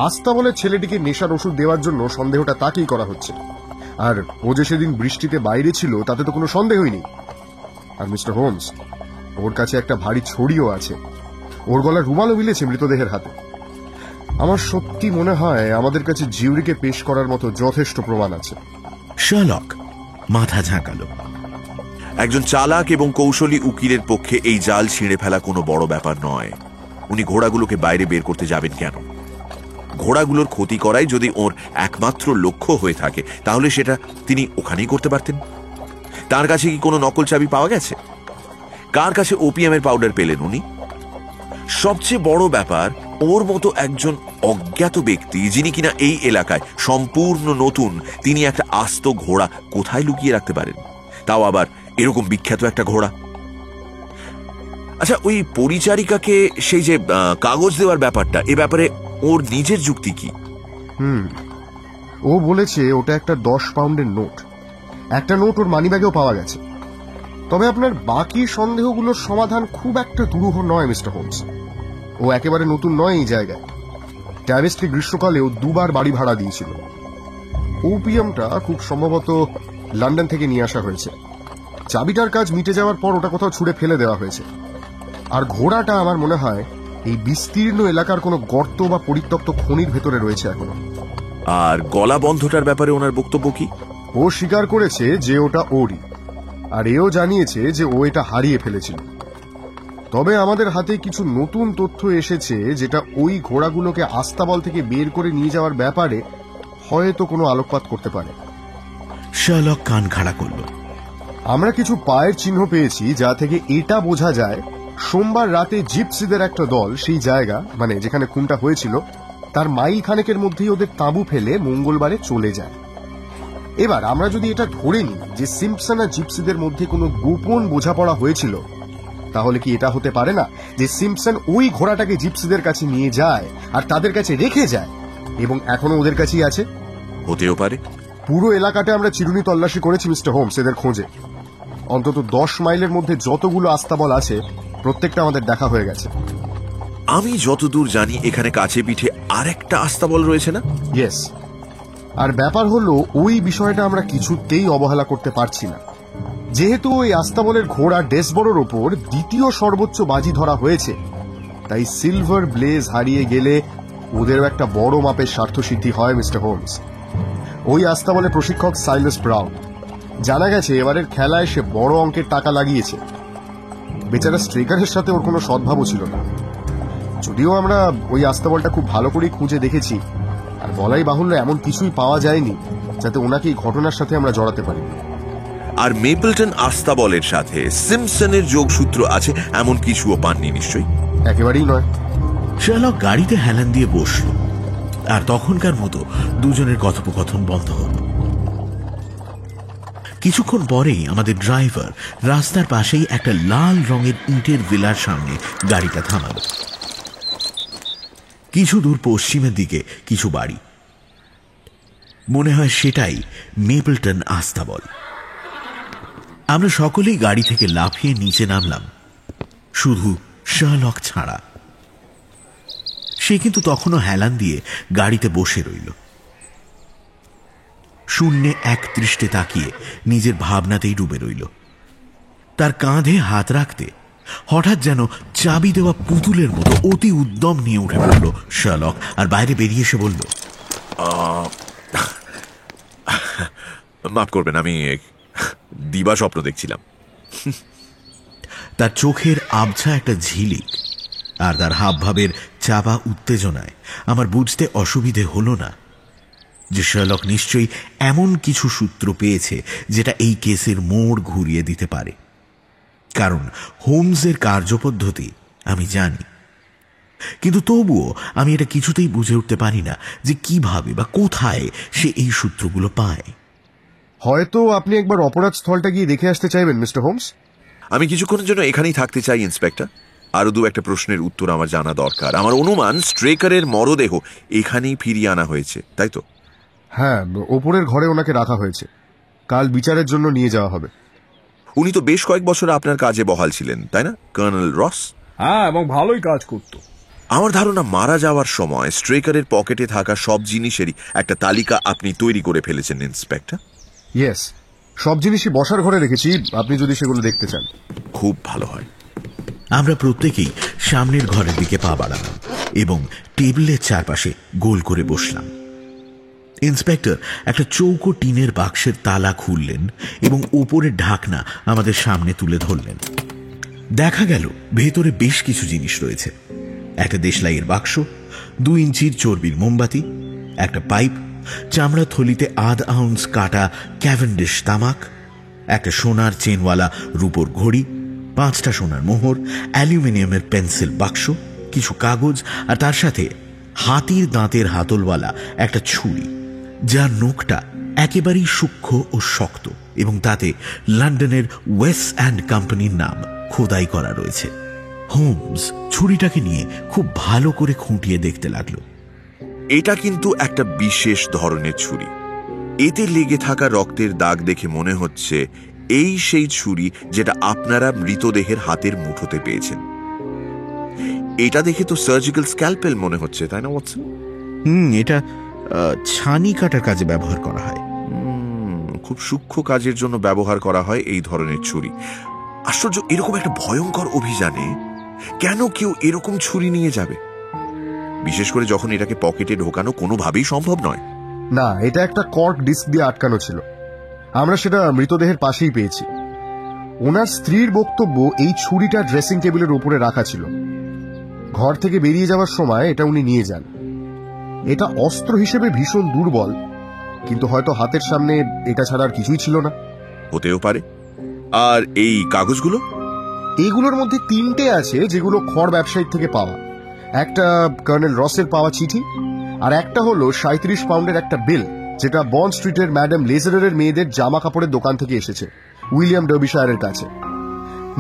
আস্তাবলের ছেলেটিকে নেশার ওষুধ দেওয়ার জন্য সন্দেহটা তাকেই করা হচ্ছে। আর ও যে সেদিন বৃষ্টিতে বাইরে ছিল তাতে তো কোনো সন্দেহই নেই। আর মিস্টার হোমস, ওর কাছে একটা ভারী ছড়িও আছে। ওর গলার রুমালও মিলেছে মৃতদেহের হাতে। আমার সত্যি মনে হয় আমাদের কাছে জিউরিকে পেশ করার মতো যথেষ্ট প্রমাণ আছে। শার্লক মাথা ঝাঁকালো। একজন চালাক এবং কৌশলী উকিলের পক্ষে এই জাল ছিঁড়ে ফেলা কোনো বড় ব্যাপার নয়। উনি ঘোড়াগুলোকে বাইরে বের করতে যাবেন কেন? ঘোড়াগুলোর ক্ষতি করাই যদি ওর একমাত্র লক্ষ্য হয়ে থাকে, তাহলে সেটা তিনি ওখানেই করতে পারতেন। তার কাছে কি কোনো নকল চাবি পাওয়া গেছে? কার কাছে ওপিয়ামের পাউডার পেলেন উনি? সবচেয়ে বড় ব্যাপার, ওর মতো একজন অজ্ঞাত ব্যক্তি যিনি কিনা এই এলাকায় সম্পূর্ণ নতুন, তিনি একটা আস্ত ঘোড়া কোথায় লুকিয়ে রাখতে পারেন? তাও আবার এরকম বিখ্যাত একটা ঘোড়া। আচ্ছা, ওই পরিচারিকাকে সেই যে কাগজ দেওয়ার ব্যাপারটা, এ ব্যাপারে ওর নিজের যুক্তি কি? ও বলেছে ওটা একটা 10 পাউন্ডের নোট। একটা নোট ওর মানিব্যাগেও পাওয়া গেছে। তবে আপনার বাকি সন্দেহগুলোর সমাধান খুব একটা দুরূহ নয় মিস্টার হোমস। ও একেবারে নতুন নয় এই জায়গায়। ট্যাভিসকে গ্রীষ্মকালেও 2 বার বাড়ি ভাড়া দিয়েছিল। ওপিয়ামটা খুব সম্ভবত লন্ডন থেকে নিয়ে আসা হয়েছে। চাবিটার কাজ মিটে যাওয়ার পর ওটা কোথাও ছুঁড়ে ফেলে দেওয়া হয়েছে। আর ঘোড়াটা আমার মনে হয় এই বিস্তীর্ণ এলাকার কোনো গর্ত বা পরিত্যক্ত খনির ভেতরে রয়েছে এখনো। আর গলা বন্ধটার ব্যাপারে ওনার বক্তব্য কি? ও স্বীকার করেছে যে ওটা ওরই, আর এও জানিয়েছে যে ও এটা হারিয়ে ফেলেছিল। তবে আমাদের হাতে কিছু নতুন তথ্য এসেছে যেটা ওই ঘোড়াগুলোকে আস্তাবল থেকে বের করে নিয়ে যাওয়ার ব্যাপারে হয়তো কোনো আলোকপাত করতে পারে। শার্লক কান খাড়া করল। আমরা কিছু পায়ের চিহ্ন পেয়েছি যা থেকে এটা বোঝা যায় সোমবার রাতে জিপসিদের একটা দল সেই জায়গা, মানে যেখানে খুনটা হয়েছিল, তার মাইল খানেকের মধ্যেই ওদের তাঁবু ফেলে মঙ্গলবারে চলে যায়। এবার আমরা যদি এটা ধরে নিই যে সিম্পসন আর জিপসিদের মধ্যে কোনো গোপন বোঝাপড়া হয়েছিল, তাহলে কি এটা হতে পারে না যে সিম্পসন ওই ঘোড়াটাকে জিপসিদের কাছে নিয়ে যায় আর তাদের কাছে রেখে যায় এবং এখনো ওদের কাছেই আছে? হতেও পারে। পুরো এলাকাটা আমরা চিরুনি তল্লাশি করেছি মিস্টার হোমস এদের খোঁজে। অন্তত 10 মাইলের মধ্যে যতগুলো আস্তাবল আছে প্রত্যেকটা আমাদের দেখা হয়ে গেছে। আমি যতদূর জানি এখানে কাছে পিঠে আরেকটা আস্তাবল রয়েছে না? ইয়েস। আর ব্যাপার হলো ওই বিষয়টা আমরা কিছুতেই অবহেলা করতে পারছি না। যেহেতু ওই আস্তাবলের ঘোড়া ডেসবরোর ওপর দ্বিতীয় সর্বোচ্চ বাজি ধরা হয়েছে, তাই সিলভার ব্লেজ হারিয়ে গেলে ওদেরও একটা বড় মাপের স্বার্থসিদ্ধি হয় মিস্টার হোমস। ওই আস্তাবলে প্রশিক্ষক সাইলাস ব্রাউন, জানা গেছে এবারের খেলায় সে বড় অঙ্কের টাকা লাগিয়েছে। বেচারা স্ট্রেকারের সাথে ওর কোনো সদ্ভাবও ছিল না। যদিও আমরা ওই আস্তাবলটা খুব ভালো করেই খুঁজে দেখেছি, আর বলাই বাহুল্য এমন কিছুই পাওয়া যায়নি যাতে ওনাকে এই ঘটনার সাথে আমরা জড়াতে পারি। আর মেপলটন আস্তাবলের সাথে সিম্পসনের যোগসূত্র আছে এমন কিছুও পাননি নিশ্চয়ই? একেবারেই নয়। শার্লক গাড়িতে হেলান দিয়ে বসল, আর তখনকার মতো দুজনের কথোপকথন বন্ধ হল। কিছুক্ষণ পরেই আমাদের ড্রাইভার রাস্তার পাশেই একটা লাল রঙের ইটের ভিলার সামনে গাড়িটা থামাল। কিছু দূর পশ্চিমের দিকে কিছু বাড়ি, মনে হয় সেটাই মেপলটন আস্তাবল। আমরা সকলেই গাড়ি থেকে লাফিয়ে নিচে নামলাম, শুধু শার্লক ছাড়া। সে কিন্তু তখনও হেলান দিয়ে গাড়িতে বসে রইল, শূন্যে এক দৃষ্টে তাকিয়ে নিজের ভাবনাতেই ডুবে রইল। তার কাঁধে হাত রাখতে হঠাৎ যেন চাবি দেওয়া পুতুলের মতো অতি উদ্যম নিয়ে উঠে পড়ল শার্লক, আর বাইরে বেরিয়ে এসে বলল, মাফ করবেন, আমি দিবা স্বপ্ন দেখছিলাম। তার চোখের আবছা একটা ঝিলিক আর তার হাবভাবের চাপা উত্তেজনায় আমার বুঝতে অসুবিধে হল না যে শার্লক নিশ্চয়ই এমন কিছু সূত্র পেয়েছে যেটা এই কেসের মোড় ঘুরিয়ে দিতে পারে। কারণ হোমসের কার্যপদ্ধতি আমি জানি, কিন্তু তবুও আমি এটা কিছুতেই বুঝে উঠতে পারি না যে কিভাবে বা কোথায় সে এই সূত্রগুলো পায়। হয়তো আপনি একবার অপরাধ স্থলটা গিয়ে দেখে আসতে চাইবেন মিস্টার হোমস। আমি কিছুক্ষণের জন্য এখানেই থাকতে চাই ইন্সপেক্টর। আরো দু একটা প্রশ্নের উত্তর আমার জানা দরকার। আমার অনুমান স্ট্রেকারের মরদেহ এখানেই ফিরিয়ে আনা হয়েছে, তাই তো? হ্যাঁ, ওপরের ঘরে ওনাকে রাখা হয়েছে, কাল বিচারের জন্য নিয়ে যাওয়া হবে। উনি তো বেশ কয়েক বছর আপনার কাজে বহাল ছিলেন, তাই না কর্নেল রস? হ্যাঁ, এবং ভালোই কাজ করতো। আমার ধারণা মারা যাওয়ার সময় স্ট্রেকারের পকেটে থাকা সব জিনিসেরই একটা তালিকা আপনি তৈরি করে ফেলেছেন ইন্সপেক্টর। ইয়েস, সব জিনিসই বসার ঘরে রেখেছি, আপনি যদি সেগুলো দেখতে চান। খুব ভালো হয়। আমরা প্রত্যেকেই সামনের ঘরের দিকে পা বাড়ালাম এবং টেবিলের চারপাশে গোল করে বসলাম। ইন্সপেক্টর একটা চৌকো টিনের বাক্সের তালা খুললেন এবং উপরের ঢাকনা আমাদের সামনে তুলে ধরলেন। দেখা গেল ভেতরে বেশ কিছু জিনিস রয়েছে। একটা দেশলাইয়ের বাক্স, 2 ইঞ্চির চর্বির মোমবাতি, একটা পাইপ, চামড়া থলিতে 1/2 আউন্স কাটা ক্যাভেন্ডিশ তামাক, একটা সোনার চেনওয়ালা রূপোর ঘড়ি, 5টা সোনার মোহর, অ্যালুমিনিয়ামের পেন্সিল বাক্স, কিছু কাগজ, আর তার সাথে হাতির দাঁতের হাতলওয়ালা একটা ছুরি, যার নখটা একেবারেই সূক্ষ্ম ও শক্ত এবং তাতে লন্ডনের ওয়েস্ট অ্যান্ড কোম্পানির নাম খোদাই করা রয়েছে। হোমস ছুরিটাকে নিয়ে খুব ভালো করে খুঁটিয়ে দেখতে লাগলো। এটা কিন্তু একটা বিশেষ ধরনের ছুরি। এতে লেগে থাকা রক্তের দাগ দেখে মনে হচ্ছে এই সেই ছুরি যেটা আপনারা মৃতদেহের হাতের মুঠোতে পেয়েছেন। এটা দেখে তো সার্জিক্যাল স্ক্যালপেল মনে হচ্ছে, তাই না ওয়াটসন? এটা ছানি কাটার কাজে ব্যবহার করা হয়। খুব সূক্ষ্ম কাজের জন্য ব্যবহার করা হয় এই ধরনের ছুরি। আশ্চর্য, এরকম একটা ভয়ঙ্কর অভিযানে কেন কেউ এরকম ছুরি নিয়ে যাবে, বিশেষ করে যখন এটাকে পকেটে ঢোকানো কোনোভাবেই সম্ভব নয়। না, এটা একটা কর্ক ডিস্ক দিয়ে আটকানো ছিল। আমরা সেটা মৃতদেহের পাশেই পেয়েছি। ওনার স্ত্রীর বক্তব্য এই ছুরিটা ড্রেসিং টেবিলের উপরে রাখা ছিল। ঘর থেকে বেরিয়ে যাওয়ার সময় এটা উনি নিয়ে যান। এটা অস্ত্র হিসেবে ভীষণ দুর্বল, কিন্তু হয়তো হাতের সামনে এটা ছাড়া আর কিছুই ছিল না। হতেও পারে। আর এই কাগজগুলো? এইগুলোর মধ্যে 3টে আছে যেগুলো খড় ব্যবসায়ীর থেকে পাওয়া। একটা কর্নেল রসের পাওয়া চিঠি, আর একটা হলো 37 পাউন্ডের একটা বিল, যেটা বন্ড স্ট্রিটের ম্যাডাম লেজারের মেয়েদের জামা কাপড়ের দোকান থেকে এসেছে, উইলিয়াম ডার্বিশায়ারের কাছে।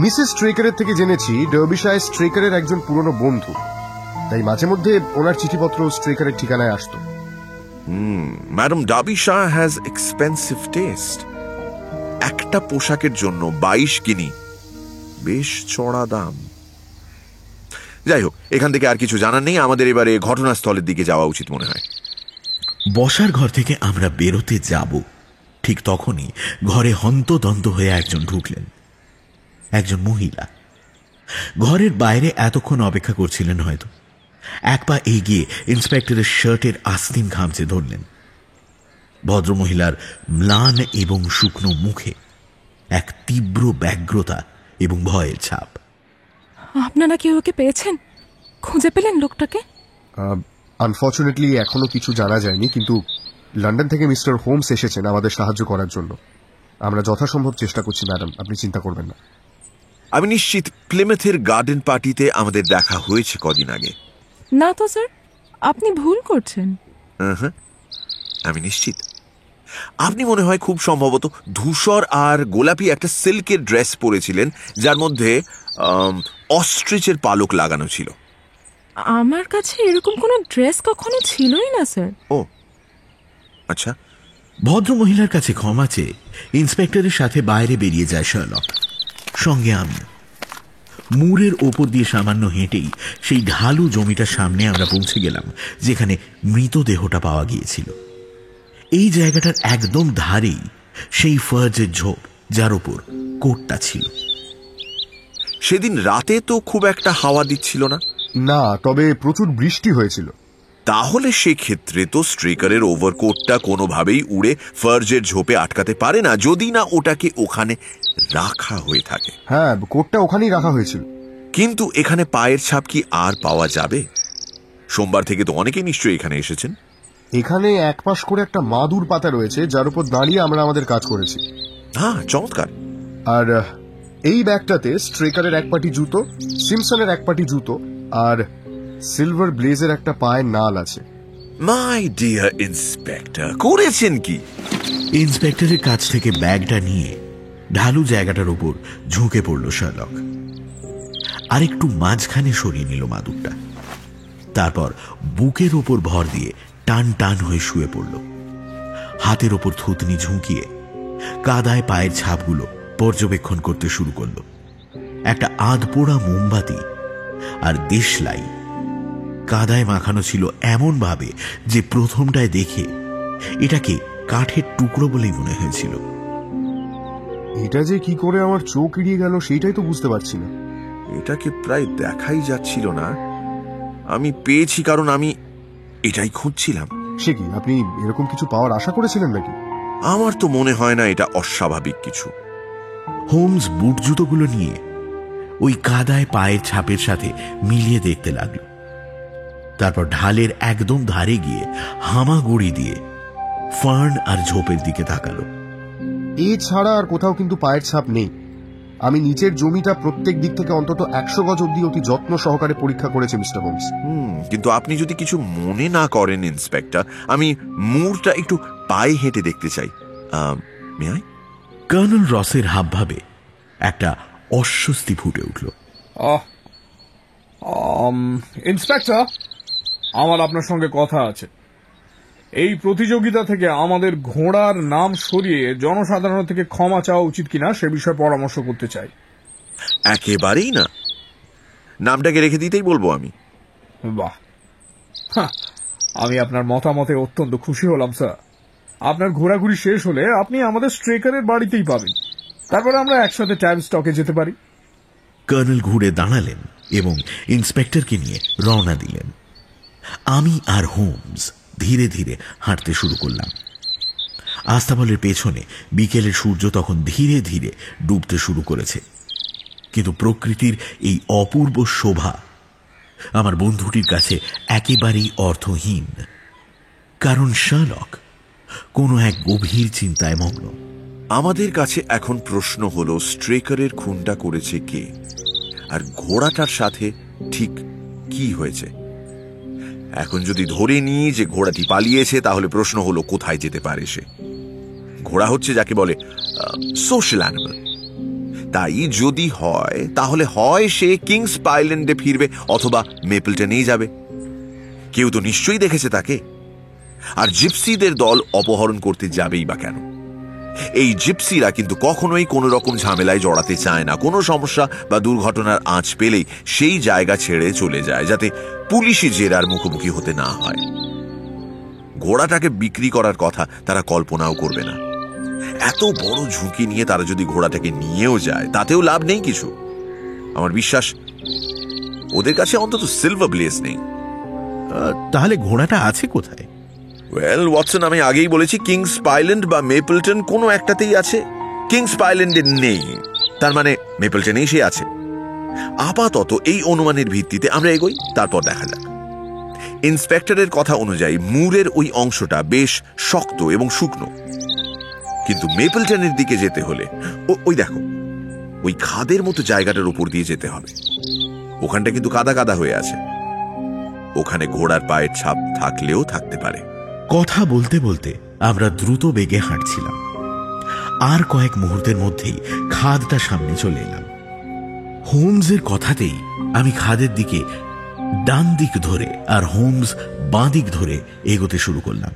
মিসেস স্ট্রেকারের থেকে জেনেছি ডার্বিশায়ার স্ট্রেকারের একজন পুরনো বন্ধু, তাই মাঝে মধ্যে ওনার চিঠিপত্র স্ট্রেকারের ঠিকানায় আসতো। Madam Derbyshire has expensive test. একটা পোশাকের জন্য 22 গিনি, বেশ চড়া দাম। যাই হোক, এখান থেকে আর কিছু জানার নেই। আমাদের এবারে ঘটনাস্থলের দিকে যাওয়া উচিত মনে হয়। বসার ঘর থেকে আমরা বেরোতে যাব, ঠিক তখনই ঘরে হন্তদন্ত হয়ে একজন ঢুকলেন। একজন মহিলা ঘরের বাইরে এতক্ষণ অপেক্ষা করছিলেন হয়তো। এক পা এগিয়ে ইন্সপেক্টরের শার্টের আস্তিন খামচে ধরলেন। ভদ্রমহিলার ম্লান এবং শুকনো মুখে এক তীব্র ব্যগ্রতা এবং ভয়ের ছাপ। আপনারা কি ওকে পেয়েছেন? খুঁজে পেলেন লোকটাকে? আনফর্চুনেটলি এখনো কিছু জানা যায়নি, কিন্তু লন্ডন থেকে মিস্টার হোমস এসেছেন আমাদের সাহায্য করার জন্য। আমরা যথাসম্ভব চেষ্টা করছি ম্যাডাম, আপনি চিন্তা করবেন না। আমি নিশ্চিত প্লেমেথের গার্ডেন পার্টিতে আমাদের দেখা হয়েছে কদিন আগে। না তো স্যার, আপনি ভুল করছেন। আমি নিশ্চিত আপনি মনে হয় খুব সম্ভবত ধূসর আর গোলাপি একটা সিল্কের ড্রেস পরেছিলেন, যার মধ্যে অস্ট্রিচের পালক লাগানো ছিল। আমার কাছে এরকম কোনো ড্রেস কখনো ছিলই না স্যার। ও আচ্ছা। ভদ্রমহিলার কাছে ক্ষমা চেয়ে ইন্সপেক্টরের সাথে বাইরে বেরিয়ে যায় শার্লক, সঙ্গে আমি। মুরের ওপর দিয়ে সামান্য হেঁটেই সেই ঢালু জমিটার সামনে আমরা পৌঁছে গেলাম যেখানে মৃতদেহটা পাওয়া গিয়েছিল। এই জায়গাটার একদম ধারেই সেই ফার্জের ঝোপ যার উপর কোটটা ছিল। সেদিন রাতে তো খুব একটা হাওয়া দিচ্ছিল না। না, তবে প্রচুর বৃষ্টি হয়েছিল। তাহলে সেক্ষেত্রে তো স্ট্রেকারের ওভারকোটটা কোনোভাবেই উড়ে ফার্জের ঝোপে আটকাতে পারে না, যদি না ওটাকে ওখানে রাখা হয়ে থাকে। হ্যাঁ, কোটটা ওখানেই রাখা হয়েছিল। কিন্তু এখানে পায়ের ছাপ কি আর পাওয়া যাবে? সোমবার থেকে তো অনেকেই নিশ্চয়ই এখানে এসেছেন। এখানে এক পাশ করে একটা মাদুর পাতা রয়েছে, যার উপর দাঁড়িয়ে আমরা আমাদের কাজ করেছি। হ্যাঁ, চমৎকার। আর এই ব্যাগটাতে স্ট্রেকারের এক পাটি জুতো, সিমসনের এক পাটি জুতো, আর সিলভার ব্লেজের একটা পায়ের নাল আছে। মাই ডিয়ার ইন্সপেক্টর, করেছেন কি? ইন্সপেক্টরের কাছ থেকে ব্যাগটা নিয়ে ঢালু জায়গাটার উপর ঝুঁকে পড়ল শার্লক। আর একটু মাঝখানে সরিয়ে নিল মাদুরটা। তারপর বুকের ওপর ভর দিয়ে টান টান হয়ে শুয়ে পড়ল। হাতের ওপর থুতনি ঝুঁকিয়ে কাদায় পায়ের ছাপগুলো পর্যবেক্ষণ করতে শুরু করল। একটা আধপোড়া মোমবাতি আর দেশলাই কাদায় মাখানো ছিল এমন ভাবে যে প্রথমটায় দেখে এটাকে কাঠের টুকরো বলেই মনে হয়েছিল। এটা যে কি করে আমার চোখ এড়িয়ে গেল সেটাই তো বুঝতে পারছি না। এটাকে প্রায় দেখাই যাচ্ছিল না। আমি পেয়েছি কারণ আমি এটাই খুঁজছিলাম। সে কি, আপনি এরকম কিছু পাওয়ার আশা করেছিলেন নাকি? আমার তো মনে হয় না এটা অস্বাভাবিক কিছু। হোমস বুট জুতোগুলো নিয়ে ওই কাদায় পায়ের ছাপের সাথে মিলিয়ে দেখতে লাগলো। তারপর ঢালের একদম ধারে গিয়ে হামাগুড়ি দিয়ে ফার্ন আর ঝোপের দিকে তাকালো। এছাড়া আর কোথাও কিন্তু পায়ের ছাপ নেই। আমি নিচের জমিটা প্রত্যেক দিক থেকে অন্তত 100 গজ অব্দি অতি যত্ন সহকারে পরীক্ষা করেছি মিস্টার হোমস। কিন্তু আপনি যদি কিছু মনে না করেন ইন্সপেক্টর, আমি মুরটা একটু পায়ে হেঁটে দেখতে চাই। কর্নেল রসের হাবভাবে একটা অস্বস্তি ফুটে উঠল। ইন্সপেক্টর, আমার আপনার সঙ্গে কথা আছে। এই প্রতিযোগিতা থেকে আমাদের ঘোড়ার নাম সরিয়ে জনসাধারণ থেকে ক্ষমা চাওয়া উচিত কিনা সে বিষয়ে পরামর্শ করতে চাই। একেবারেই না, নামটাকে রেখে দিতেই বলবো আমি। বাহ, আমি আপনার মতামতে অত্যন্ত খুশি হলাম স্যার। আপনার ঘোরাঘুরি শেষ হলে আপনি আমাদের স্ট্রেকারের বাড়িতেই পাবেন। তারপরে আমরা একসাথে টাইম স্টকে যেতে পারি। কর্নেল ঘুরে দাঁড়ালেন এবং ইন্সপেক্টরকে নিয়ে রওনা দিলেন। আমি আর হোমস ধীরে ধীরে হাঁটতে শুরু করলাম। আস্তাবলের পেছনে বিকেলের সূর্য তখন ধীরে ধীরে ডুবতে শুরু করেছে। কিন্তু প্রকৃতির এই অপূর্ব শোভা আমার বন্ধুটির কাছে একেবারেই অর্থহীন, কারণ শার্লক কোনো এক গভীর চিন্তায় মগ্ন। আমাদের কাছে এখন প্রশ্ন হলো, স্ট্রেকারের খুনটা করেছে কে, আর ঘোড়াটার সাথে ঠিক কি হয়েছে? এখন যদি ধরে নিই যে ঘোড়াটি পালিয়েছে, তাহলে প্রশ্ন হলো কোথায় যেতে পারে সে। ঘোড়া হচ্ছে যাকে বলে সোশ্যাল অ্যানিমাল। তাই যদি হয় তাহলে হয় সে কিংস আইল্যান্ডে ফিরবে অথবা মেপলটনেই যাবে। কেউ তো নিশ্চয়ই দেখেছে তাকে। আর জিপসিদের দল অপহরণ করতে যাবেই বা কেন? এই জিপসিরা কিন্তু কখনোই কোনো রকম ঝামেলায় জড়াতে চায় না। কোনো সমস্যা বা দুর্ঘটনার আঁচ পেলেই সেই জায়গা ছেড়ে চলে যায়, যাতে পুলিশি জেরার মুখোমুখি হতে না হয়। ঘোড়াটাকে বিক্রি করার কথা তারা কল্পনাও করবে না। এত বড় ঝুঁকি নিয়ে তারা যদি ঘোড়াটাকে নিয়েও যায়, তাতেও লাভ নেই কিছু। আমার বিশ্বাস ওদের কাছে অন্তত সিলভার ব্লেজ নেই। তাহলে ঘোড়াটা আছে কোথায়? ওয়েল ওয়াটসন, আমি আগেই বলেছি কিংস আইল্যান্ড বা মেপলটন কোনো একটাতেই আছে। কিংস আইল্যান্ডে নেই, তার মানে মেপলটনেই সে আছে। আপাতত এই অনুমানের ভিত্তিতে আমরা এগোই, তারপর দেখা যাক। ইন্সপেক্টরের কথা অনুযায়ী মুরের ওই অংশটা বেশ শক্ত এবং শুকনো, কিন্তু মেপলটনের দিকে যেতে হলে ওই দেখো, ওই খাদের মতো জায়গাটার উপর দিয়ে যেতে হবে। ওখানটা কিন্তু কাদা কাদা হয়ে আছে। ওখানে ঘোড়ার পায়ের ছাপ থাকলেও থাকতে পারে। কথা বলতে বলতে আমরা দ্রুত বেগে হাঁটছিলাম। আর কয়েক মুহূর্তের মধ্যেই খাদটা সামনে চলে এলাম। হোমসের কথাতেই আমি খাদের দিকে ডান দিক ধরে আর হোমস বাঁ দিক ধরে এগোতে শুরু করলাম।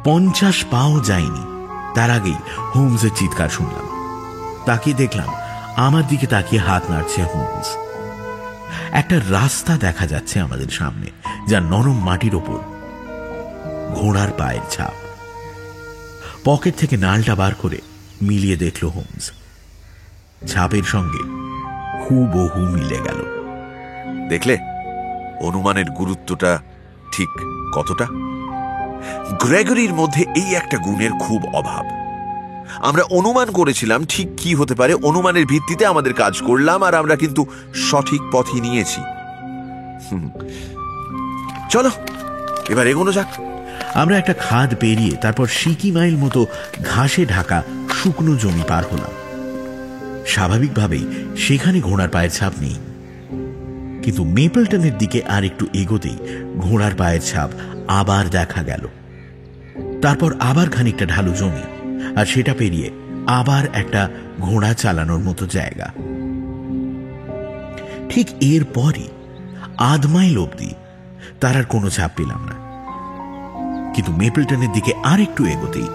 50 পাও যায়নি তার আগেই হোমসের চিৎকার শুনলাম। তাকিয়ে দেখলাম আমার দিকে তাকিয়ে হাত নাড়ছে হোমস। একটা রাস্তা দেখা যাচ্ছে আমাদের সামনে, যা নরম মাটির ওপর ঘোড়ার পায়ের ছাপ। পকেট থেকে নালটা বার করে মিলিয়ে দেখল হোমস। ছাপের সঙ্গে হুবহু মিলে গেল। দেখলে অনুমানের গুরুত্বটা ঠিক কতটা? গ্রেগরির মধ্যে এই একটা গুণের খুব অভাব। আমরা অনুমান করেছিলাম ঠিক কি হতে পারে, অনুমানের ভিত্তিতে আমাদের কাজ করলাম, আর আমরা কিন্তু সঠিক পথই নিয়েছি। চলো এবার এগোনো যাক। আমরা একটা খাদ পেরিয়ে তারপর সিকি মাইল মতো ঘাসে ঢাকা শুকনো জমি পার হলাম। স্বাভাবিকভাবেই সেখানে ঘোড়ার পায়ের ছাপ নেই, কিন্তু মেপলটনের দিকে আর একটু এগোতেই ঘোড়ার পায়ের ছাপ আবার দেখা গেল। তারপর আবার খানিকটা ঢালু জমি, আর সেটা পেরিয়ে আবার একটা ঘোড়া চালানোর মতো জায়গা। ঠিক এরপরই আধ মাইল অব্দি তার আর কোনো ছাপ পেলাম না। কিন্তু মেপলটনের দিকে আর একটু এগোতেই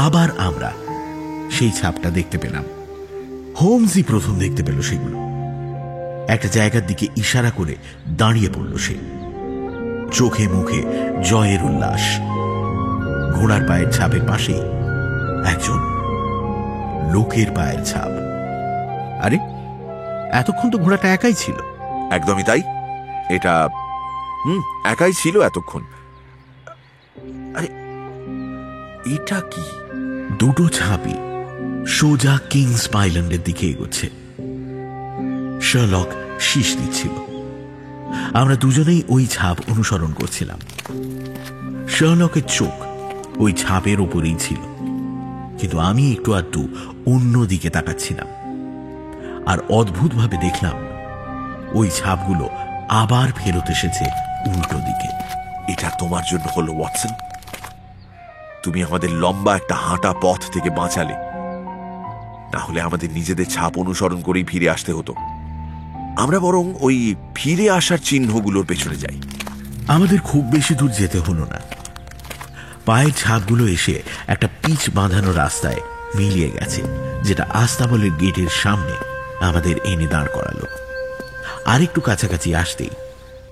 আবার আমরা সেই ছাপটা দেখতে পেলাম। হোমসই প্রথম দেখতে পেল সেগুলো। একটা জায়গার দিকে ইশারা করে দাঁড়িয়ে পড়ল সে, চোখে মুখে জয়ের উল্লাস। ঘোড়ার পায়ের ছাপের পাশেই একজন লোকের পায়ের ছাপ। আরে, এতক্ষণ তো ঘোড়াটা একাই ছিল। একদমই তাই, এটা একাই ছিল এতক্ষণ। আরে, এটা কি? দুটো ছাপই সোজা কিংস আইল্যান্ডের দিকে এগোচ্ছে। শার্লক শীষ দিচ্ছিল। আমরা দুজনেই ওই ছাপ অনুসরণ করছিলাম। শার্লকের চোখ ওই ছাপের ওপরেই ছিল, কিন্তু আমি একটু আধটু অন্য দিকে তাকাচ্ছিলাম। আর অদ্ভুতভাবে দেখলাম ওই ছাপগুলো আবার ফেরত এসেছে উল্টো দিকে। এটা তোমার জন্য হলো ওয়াটসন। তুমি আমাদের লম্বা একটা হাঁটা পথ থেকে বাঁচালে, না হলে আমাদের নিজেদের ছাপ অনুসরণ করেই ফিরে আসতে হতো। আমরা বরং ওই ফিরে আসার চিহ্নগুলোর পেছনে যাই। আমাদের খুব বেশি দূর যেতে হলো না। পায়ের ছাপগুলো এসে একটা পিচ বাঁধানো রাস্তায় মিলিয়ে গেছে, যেটা আস্তাবলের গেটের সামনে আমাদের এনে দাঁড় করালো। আরেকটু কাছাকাছি আসতেই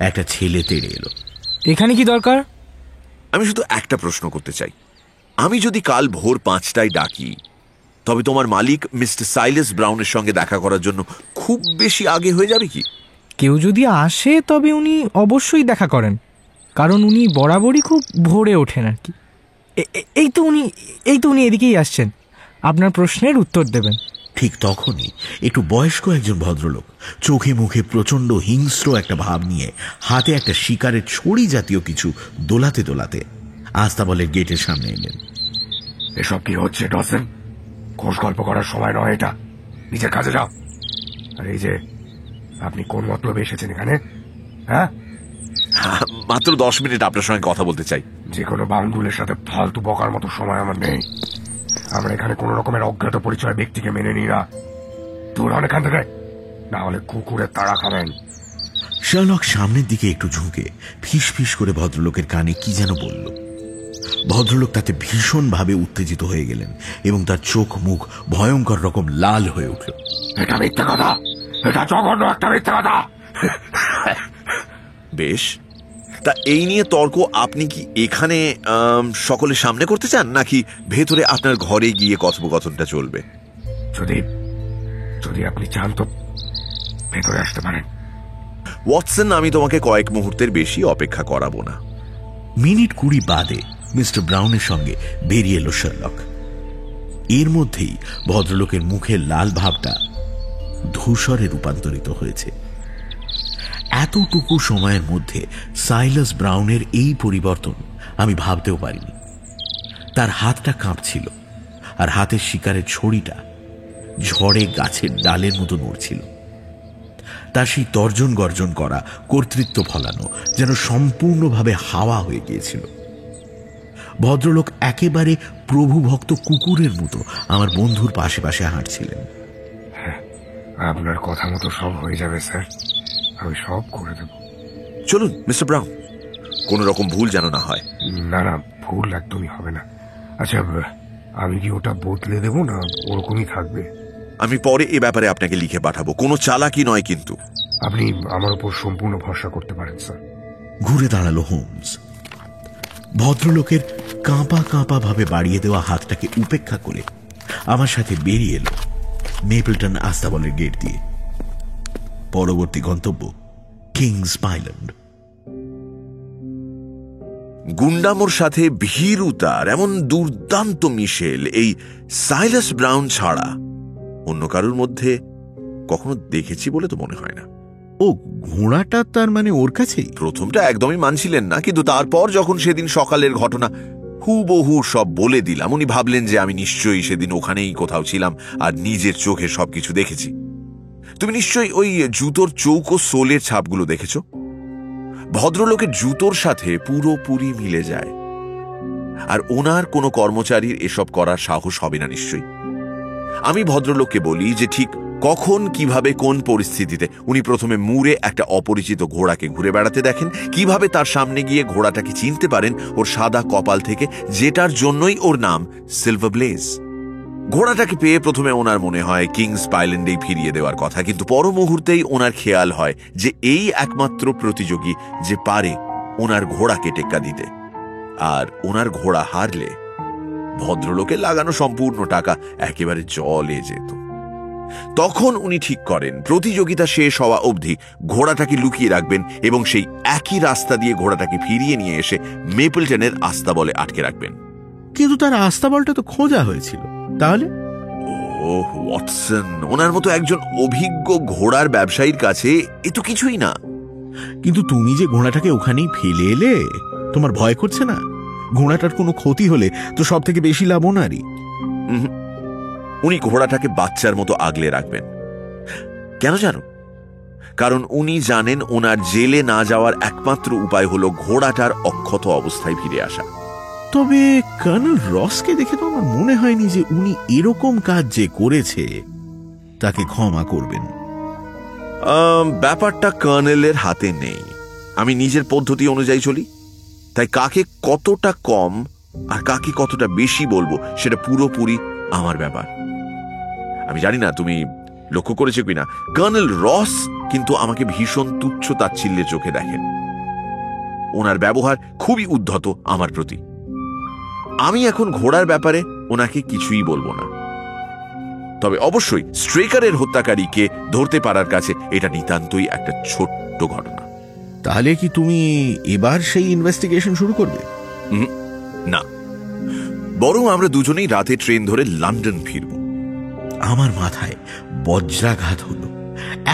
একটা ছেলে তেড়ে এলো। এখানে কি দরকার? আমি শুধু একটা প্রশ্ন করতে চাই। আমি যদি কাল ভোর 5টায় ডাকি, তবে তোমার মালিক মিস্টার সাইলাস ব্রাউনের সঙ্গে দেখা করার জন্য খুব বেশি আগে হয়ে যাবে কি? কেউ যদি আসে তবে উনি অবশ্যই দেখা করেন, কারণ উনি বরাবরই খুব ভোরে ওঠেন আর কি। এই তো উনি এদিকেই আসছেন, আপনার প্রশ্নের উত্তর দেবেন। ঠিক তখনই একটু বয়স্ক একজন ভদ্রলোক, চোখে মুখে প্রচন্ড হিংস্র একটা ভাব নিয়ে, হাতে একটা শিকারের ছড়ি জাতীয় কিছু দোলাতে দোলাতে আস্তাবলের গেটের সামনে এলেন। এসব কি হচ্ছে ডসেন? খোঁজ গল্প করার সময় নয় এটা, নিজের কাজে যাও। আর এই যে, আপনি কোন মতলবে এসেছেন এখানে? হ্যাঁ, মাত্র 10 মিনিট আপনার সঙ্গে কথা বলতে চাই। যে কোনো বাউন্ডুলের সাথে ফালতু বকার মতো সময় আমার নেই। আমরা এখানে কোন রকমের অজ্ঞাত পরিচয় ব্যক্তিকে মেনে নিই না। দূর হন এখান থেকে, না হলে কুকুরের তাড়া খাবেন। শার্লক সামনের দিকে একটু ঝুঁকে ফিস ফিস করে ভদ্রলোকের কানে কি যেন বলল। ভদ্রলোক তাতে ভীষণভাবে উত্তেজিত হয়ে গেলেন এবং তার চোখ মুখ ভয়ঙ্কর রকম লাল হয়ে উঠল। এটা মিথ্যা কথা, এটা জঘন্য একটা মিথ্যা কথা। বেশ, তা এই নিয়ে তর্ক আপনি কি এখানে সকলের সামনে করতে চান, নাকি ভেতরে আপনার ঘরে গিয়ে কথোপকথনটা চলবে? যদি আপনি চান তো ভেতরে আসতে পারেন। ওয়াটসন, আমি তোমাকে কয়েক মুহূর্তের বেশি অপেক্ষা করাবো না। মিনিট 20 বাদে মিস্টার ব্রাউনের সঙ্গে বেরিয়ে এলো শার্লক। এর মধ্যেই ভদ্রলোকের মুখের লাল ভাবটা ধূসরে রূপান্তরিত হয়েছে। এতটুকু সময়ের মধ্যে সাইলাস ব্রাউনের এই পরিবর্তন আমি ভাবতেও পারিনি। তার হাতটা কাঁপছিল, আর হাতের শিকারের ছড়িটা ঝড়ে গাছের ডালের মতো নড়ছিল। তার সেই তর্জন গর্জন করা, কর্তৃত্ব ফলানো যেন সম্পূর্ণভাবে হাওয়া হয়ে গিয়েছিল। ভদ্রলোক একেবারে প্রভুভক্ত কুকুরের মতো আমার বন্ধুর পাশে পাশে হাঁটছিলেন। আপনার কথা মতো সব হয়ে যাবে স্যার, আমি সব করে দেব। চলুন মিস্টার ব্রাউন, কোন রকম ভুল যেন না হয়। না, ভুল একদমই হবে না। আচ্ছা, আমি কি ওটা বদলে দেব, না ওরকমই থাকবে? আমি পরে এ ব্যাপারে আপনাকে লিখে পাঠাবো। কোনো চালাকি নয় কিন্তু। আপনি আমার উপর সম্পূর্ণ ভরসা করতে পারেন স্যার। ঘুরে দাঁড়ালো হোমস। ভদ্রলোকের কাঁপা কাঁপা ভাবে বাড়িয়ে দেওয়া হাতটাকে উপেক্ষা করে আমার সাথে বেরিয়ে এলো মেপলটন আস্তাবলের গেট দিয়ে। পরবর্তী গন্তব্য কিংস আইল্যান্ড। গুন্ডামোর সাথে ভীরুতার এমন দুর্দান্ত মিশেল এই সাইলাস ব্রাউন ছাড়া অন্য কারোর মধ্যে কখনো দেখেছি বলে তো মনে হয় না। ও, ঘোড়াটা তার মানে ওর কাছেই? প্রথমটা একদমই মানছিলেন না, কিন্তু তারপর যখন সেদিন সকালের ঘটনা হুবহু সব বলে দিলাম, উনি ভাবলেন যে আমি নিশ্চয়ই সেদিন ওখানেই কোথাও ছিলাম আর নিজের চোখে সবকিছু দেখেছি। তুমি নিশ্চয়ই ওই জুতোর চৌকো সোলের ছাপগুলো দেখেছ? ভদ্রলোকের জুতোর সাথে পুরোপুরি মিলে যায়। আর ওনার কোনো কর্মচারীর এসব করার সাহস হবে না নিশ্চয়ই। আমি ভদ্রলোককে বলি যে ঠিক কখন, কিভাবে, কোন পরিস্থিতিতে উনি প্রথমে মুরে একটা অপরিচিত ঘোড়াকে ঘুরে বেড়াতে দেখেন, কিভাবে তার সামনে গিয়ে ঘোড়াটাকে চিনতে পারেন ওর সাদা কপাল থেকে, যেটার জন্যই ওর নাম সিলভার ব্লেজ। ঘোড়াটাকে পেয়ে প্রথমে ওনার মনে হয় কিংস আইল্যান্ডেই ফিরিয়ে দেওয়ার কথা, কিন্তু পর মুহূর্তেই ওনার খেয়াল হয় যে এই একমাত্র প্রতিযোগী যে পারে ওনার ঘোড়াকে টেক্কা দিতে। আর ওনার ঘোড়া হারলে ভদ্রলোকের লাগানো সম্পূর্ণ টাকা একেবারে জলে যেত। তখন উনি ঠিক করেন প্রতিযোগিতা শেষ হওয়া অবধি ঘোড়াটাকে লুকিয়ে রাখবেন এবং সেই একই রাস্তা দিয়ে ঘোড়াটাকে ফিরিয়ে নিয়ে এসে মেপলটনের আস্তাবলে আটকে রাখবেন। কিন্তু তার আস্তাবলটা তো খোঁজা হয়েছিল, তাহলে? ওহ ওয়াটসন, ওনার মতো একজন অভিজ্ঞ ঘোড়ার ব্যবসায়ীর কাছে এ তো কিছুই না। কিন্তু তুমি যে ঘোড়াটাকে ওখানেই ফেলে এলে, তোমার ভয় করছে না? ঘোড়াটার কোনো ক্ষতি হলে তো সব থেকে বেশি লাভ ওনারই। উনি ঘোড়াটাকে বাচ্চার মতো আগলে রাখবেন। কেন জানো? কারণ উনি জানেন ওনার জেলে না যাওয়ার একমাত্র উপায় হলো ঘোড়াটার অক্ষত অবস্থায় ফিরে আসা। তবে কর্নেল রসকে দেখে তো আমার মনে হয়নি যে উনি এরকম কাজ যে করেছে তাকে ক্ষমা করবেন। ব্যাপারটা কর্নেলের হাতে নেই। আমি নিজের পদ্ধতি অনুযায়ী চলি, তাই কাকে কতটা কম আর কাকে কতটা বেশি বলবো সেটা পুরোপুরি আমার ব্যাপার। আমি জানি না তুমি লক্ষ্য করেছো কিনা, কর্নেল রস কিন্তু আমাকে ভীষণ তুচ্ছ তাচ্ছিল্যের চোখে দেখেন। ওনার ব্যবহার খুবই উদ্ধত আমার প্রতি। আমি এখন ঘোড়ার ব্যাপারে ওনাকে কিছুই বলবো না। তবে অবশ্যই স্ট্রেকারের হত্যাকারীকে ধরতে পারার কাছে এটা নিতান্তই একটা ছোট্ট ঘটনা। তাহলে কি তুমি এবার সেই ইনভেস্টিগেশন শুরু করবে? না, বরং আমরা দুজনেই রাতে ট্রেন ধরে লন্ডন ফিরব। আমার মাথায় বজ্রাঘাত হলো।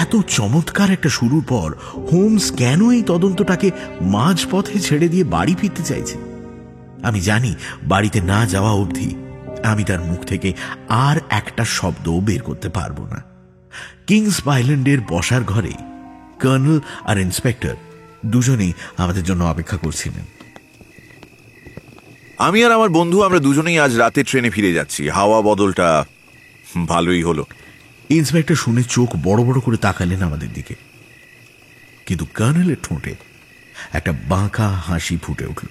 এত চমৎকার একটা শুরুর পর হোমস কেন এই তদন্তটাকে মাঝপথে ছেড়ে দিয়ে বাড়ি ফিরতে চাইছে? আমি জানি বাড়িতে না যাওয়া অবধি আমি তার মুখ থেকে আর একটা শব্দ বের করতে পারবো না। কিংস আইল্যান্ডের বসার ঘরে কর্নেল আর ইন্সপেক্টর দুজনেই আমাদের জন্য অপেক্ষা করছিলেন। আমি আর আমার বন্ধু আমরা দুজনেই আজ রাতে ট্রেনে ফিরে যাচ্ছি। হাওয়া বদলটা ভালোই হলো। ইন্সপেক্টর শুনে চোখ বড় বড় করে তাকালেন আমাদের দিকে, কিন্তু কর্নেলের ঠোঁটে একটা বাঁকা হাসি ফুটে উঠল।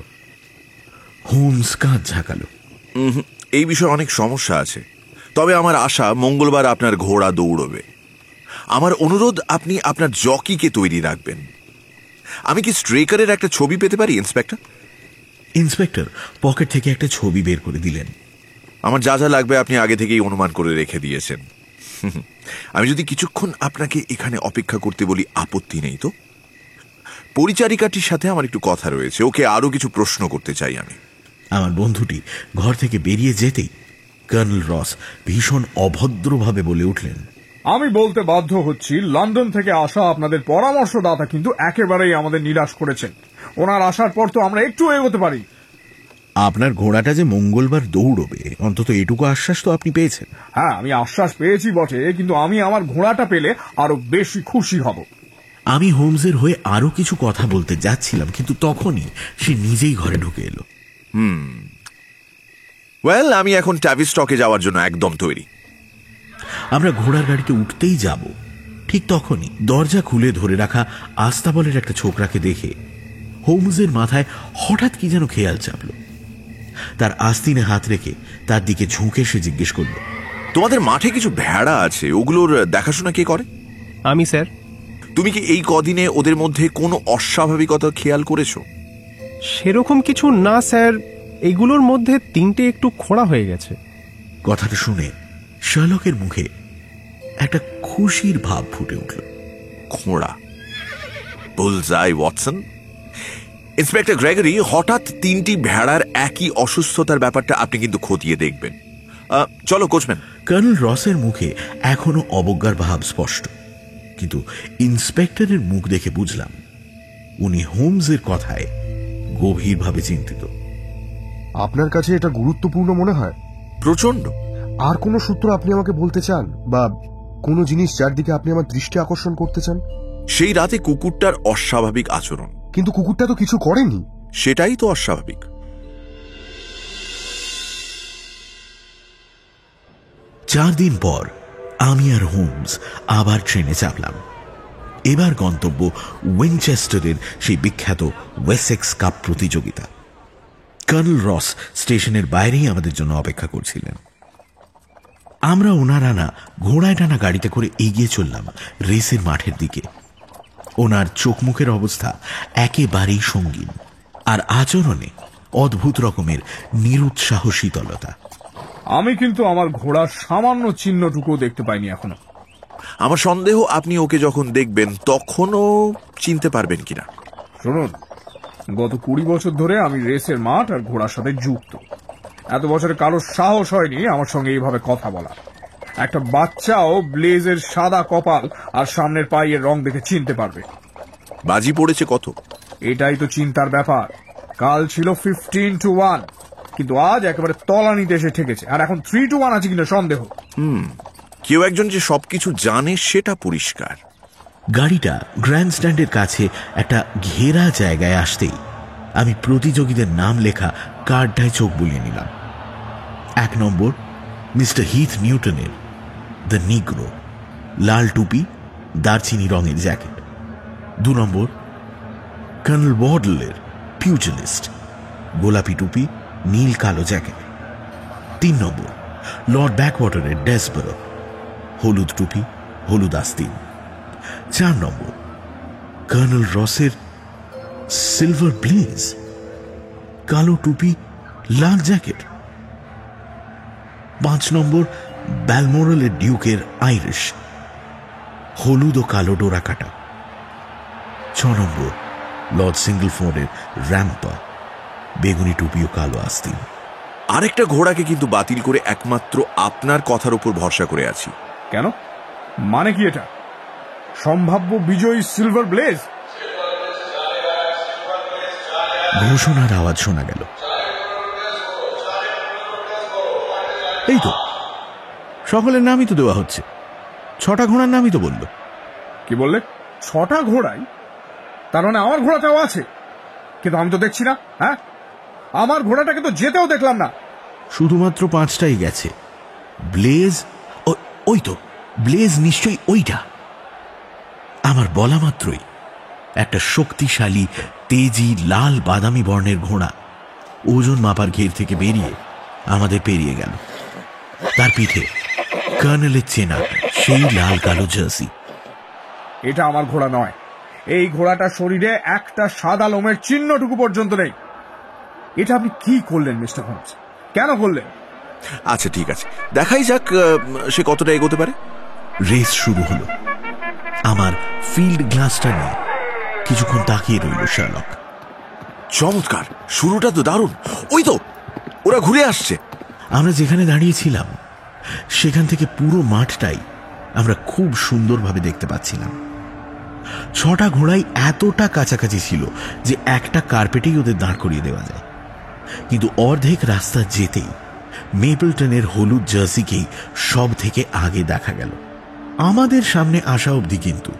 হোমস কাঁধ ঝাঁকালো। এই বিষয়ে অনেক সমস্যা আছে, তবে আমার আশা মঙ্গলবার আপনার ঘোড়া দৌড়বে। আমার অনুরোধ, আপনি আপনার জকিকে তৈরি রাখবেন। আমি কি স্ট্রেকারের একটা ছবি পেতে পারি ইন্সপেক্টর? ইন্সপেক্টর পকেট থেকে একটা ছবি বের করে দিলেন। আমার যা যা লাগবে আপনি আগে থেকেই অনুমান করে রেখে দিয়েছেন। আমি যদি কিছুক্ষণ আপনাকে এখানে অপেক্ষা করতে বলি আপত্তি নেই তো? পরিচারিকাটির সাথে আমার একটু কথা রয়েছে, ওকে আরো কিছু প্রশ্ন করতে চাই আমি। আমার বন্ধুটি ঘর থেকে বেরিয়ে যেতেই কর্নেল রস ভীষণ অভদ্রভাবে বলে উঠলেন, আমি বলতে বাধ্য হচ্ছি, লন্ডন থেকে আসা আপনাদের পরামর্শদাতা কিন্তু একেবারেই আমাদের নিরাশ করেছেন। ওনার আসার পর তো আমরা একটু এগোতে পারি। আপনার ঘোড়াটা যে মঙ্গলবার দৌড়বে অন্তত এটুকু আশ্বাস তো আপনি পেয়েছেন। হ্যাঁ, আমি আশ্বাস পেয়েছি বটে, কিন্তু আমি আমার ঘোড়াটা পেলে আরো বেশি খুশি হব। আমি হোমসের হয়ে আরো কিছু কথা বলতে যাচ্ছিলাম, কিন্তু তখনই সে নিজেই ঘরে ঢুকে এলো। ওয়েল, আমি এখন ট্যাভিস্টকে যাওয়ার জন্য একদম তৈরি। আমরা ঘোড়ার গাড়িতে উঠতেই যাব, ঠিক তখনই দরজা খুলে ধরে রাখা আস্তাবলের একটা ছোকরাকে দেখে হোমসের মাথায় হঠাৎ কি যেন খেয়াল চাপল। তার আস্তিনে হাত রেখে তার দিকে ঝুঁকে সে জিজ্ঞেস করল, তোমাদের মাঠে কিছু ভেড়া আছে, ওগুলোর দেখাশোনা কে করে? আমি স্যার। তুমি কি এই কদিনে ওদের মধ্যে কোনো অস্বাভাবিকতা খেয়াল করেছো? সেরকম কিছু না স্যার, এগুলোর মধ্যে 3টে একটু খোঁড়া হয়ে গেছে। কথাটা শুনে শার্লকের মুখে একটা খুশির ভাব ফুটে উঠল। খোঁড়া? বুলজাই ওয়াটসন। ইন্সপেক্টর গ্রেগরি, হঠাৎ 3টি ভেড়ার একই অসুস্থতার ব্যাপারটা আপনি কিন্তু খতিয়ে দেখবেন। চলো কোচম্যান। কর্নেল রসের মুখে এখনো অবজ্ঞার ভাব স্পষ্ট, কিন্তু ইন্সপেক্টরের মুখ দেখে বুঝলাম উনি হোমসের কথায় গভীরভাবে চিন্তিত। আপনার কাছে এটা গুরুত্বপূর্ণ মনে হয়? প্রচন্ড। আর কোনো সূত্র আপনি আমাকে বলতে চান, বা কোনো জিনিস যার দিকে আপনি আমার দৃষ্টি আকর্ষণ করতে চান? সেই রাতে কুকুরটার অস্বাভাবিক আচরণ। কিন্তু কুকুরটা তো কিছু করেনি। সেটাই তো অস্বাভাবিক। 4 দিন পর আমি আর হোমস আবার ট্রেনে চাপলাম। এবার গন্তব্য উইনচেস্টারের সেই বিখ্যাত ওয়েসেক্স কাপ প্রতিযোগিতা। কর্নেল রস স্টেশনের বাইরেই আমাদের জন্য অপেক্ষা করছিলেন। আমরা ওনার আনা ঘোড়ায় টানা গাড়িতে করে এগিয়ে চললাম রেসের মাঠের দিকে। ওনার চোখ মুখের অবস্থা একেবারেই সঙ্গীন, আর আচরণে অদ্ভুত রকমের নিরুৎসাহ শীতলতা। আমি কিন্তু আমার ঘোড়ার সামান্য চিহ্নটুকু দেখতে পাইনি এখনো। আমার সন্দেহ আপনি ওকে যখন দেখবেন তখনও চিনতে পারবেন কিনা। শুনুন, গত 20 বছর ধরে আমি রেসের মাঠ আর ঘোড়ার সাথে যুক্ত। এত বছরে কারোর সাহস হয়নি আমার সঙ্গে এইভাবে কথা বলা। একটা বাচ্চাও ব্লেজের সাদা কপাল আর সামনের পায়ের রং দেখে চিনতে পারবে। বাজি পড়েছে কত? এটাই তো চিন্তার ব্যাপার। কাল ছিল 15-1, কিন্তু আজ একেবারে তলানিতে এসে ঠেকেছে। আর এখন 3-1 আছে কিনা সন্দেহ। কেউ একজন যে সবকিছু জানে সেটা পরিষ্কার। গাড়িটা গ্র্যান্ডস্ট্যান্ডের কাছে একটা ঘেরা জায়গায় আসতেই আমি প্রতিযোগীদের নাম লেখা কার্ডটায় চোখ বুলিয়ে নিলাম। 1 নম্বর মিস্টার হিথ নিউটনের দ্য নিগ্রো, লাল টুপি, দারচিনি রঙের জ্যাকেট। 2 নম্বর কর্নেল ওয়ার্ডলের পিউজিলিস্ট, গোলাপি টুপি, নীল কালো জ্যাকেট। 3 নম্বর লর্ড ব্যাকওয়াটারের ডেসবরো, হলুদ টুপি, হলুদ আস্তিন। 4 নম্বর কর্নেল রসের সিলভার ব্লেজ, কালো টুপি, লাল জ্যাকেট। 5 নম্বর ব্যালমোরালের ডিউকের আইরিশ, হলুদ ও কালো ডোরা কাটা। 6 নম্বর লর্ড সিঙ্গলফোর্ডের র্যাম্পা, বেগুনি টুপি ও কালো আস্তিন। আরেকটা ঘোড়াকে কিন্তু বাতিল করে একমাত্র আপনার কথার উপর ভরসা করে আছি। কেন? মানে কি এটা? সম্ভাব্য বিজয়ী সিলভার ব্লেজ? ঘোষণার আওয়াজ শোনা গেল। এই তো সকলের নামই তো দেওয়া হচ্ছে। 6টা ঘোড়ার নামই তো বলল। কি বললে? 6টা ঘোড়াই? তার মানে আমার ঘোড়াটাও আছে? কিন্তু আমি তো দেখছি না। হ্যাঁ, আমার ঘোড়াটাকে তো যেতেও দেখলাম না। শুধুমাত্র 5টাই গেছে। ব্লেজ, ওই তো ব্লেজ, নিশ্চয়ই ওইটা। আমার বলা মাত্রই একটা শক্তিশালী তেজি লাল বাদামি বর্ণের ঘোড়া ওজন মাপার ঘের থেকে বেরিয়ে আমাদের পেরিয়ে গেল। তার পিঠে কর্নেলের চেনা সেই লাল কালো জার্সি। এটা আমার ঘোড়া নয়। এই ঘোড়াটার শরীরে একটা সাদা লোমের চিহ্নটুকু পর্যন্ত নেই। এটা আপনি কি করলেন মিস্টার হোমস? কেন করলেন? আচ্ছা ঠিক আছে, দেখাই যাক সে কতটা এগোতে পারে। রেস শুরু হলো। আমার ফিল্ড গ্লাসটা নিয়ে কিছুক্ষণ তাকিয়ে রইল শার্লক। চমৎকার, শুরুটা তো দারুণ। ওই তো ওরা ঘুরে আসছে। আমরা যেখানে দাঁড়িয়েছিলাম সেখান থেকে পুরো মাঠটাই আমরা খুব সুন্দরভাবে দেখতে পাচ্ছিলাম। 6টা ঘোড়াই এতটা কাছাকাছি ছিল যে একটা কার্পেটেই ওদের দাঁড় করিয়ে দেওয়া যায়। কিন্তু অর্ধেক রাস্তা যেতেই মেপলটনের হলুদ জার্সিকেই সব থেকে আগে দেখা গেল। আমাদের সামনে আসা অবধি কিন্তু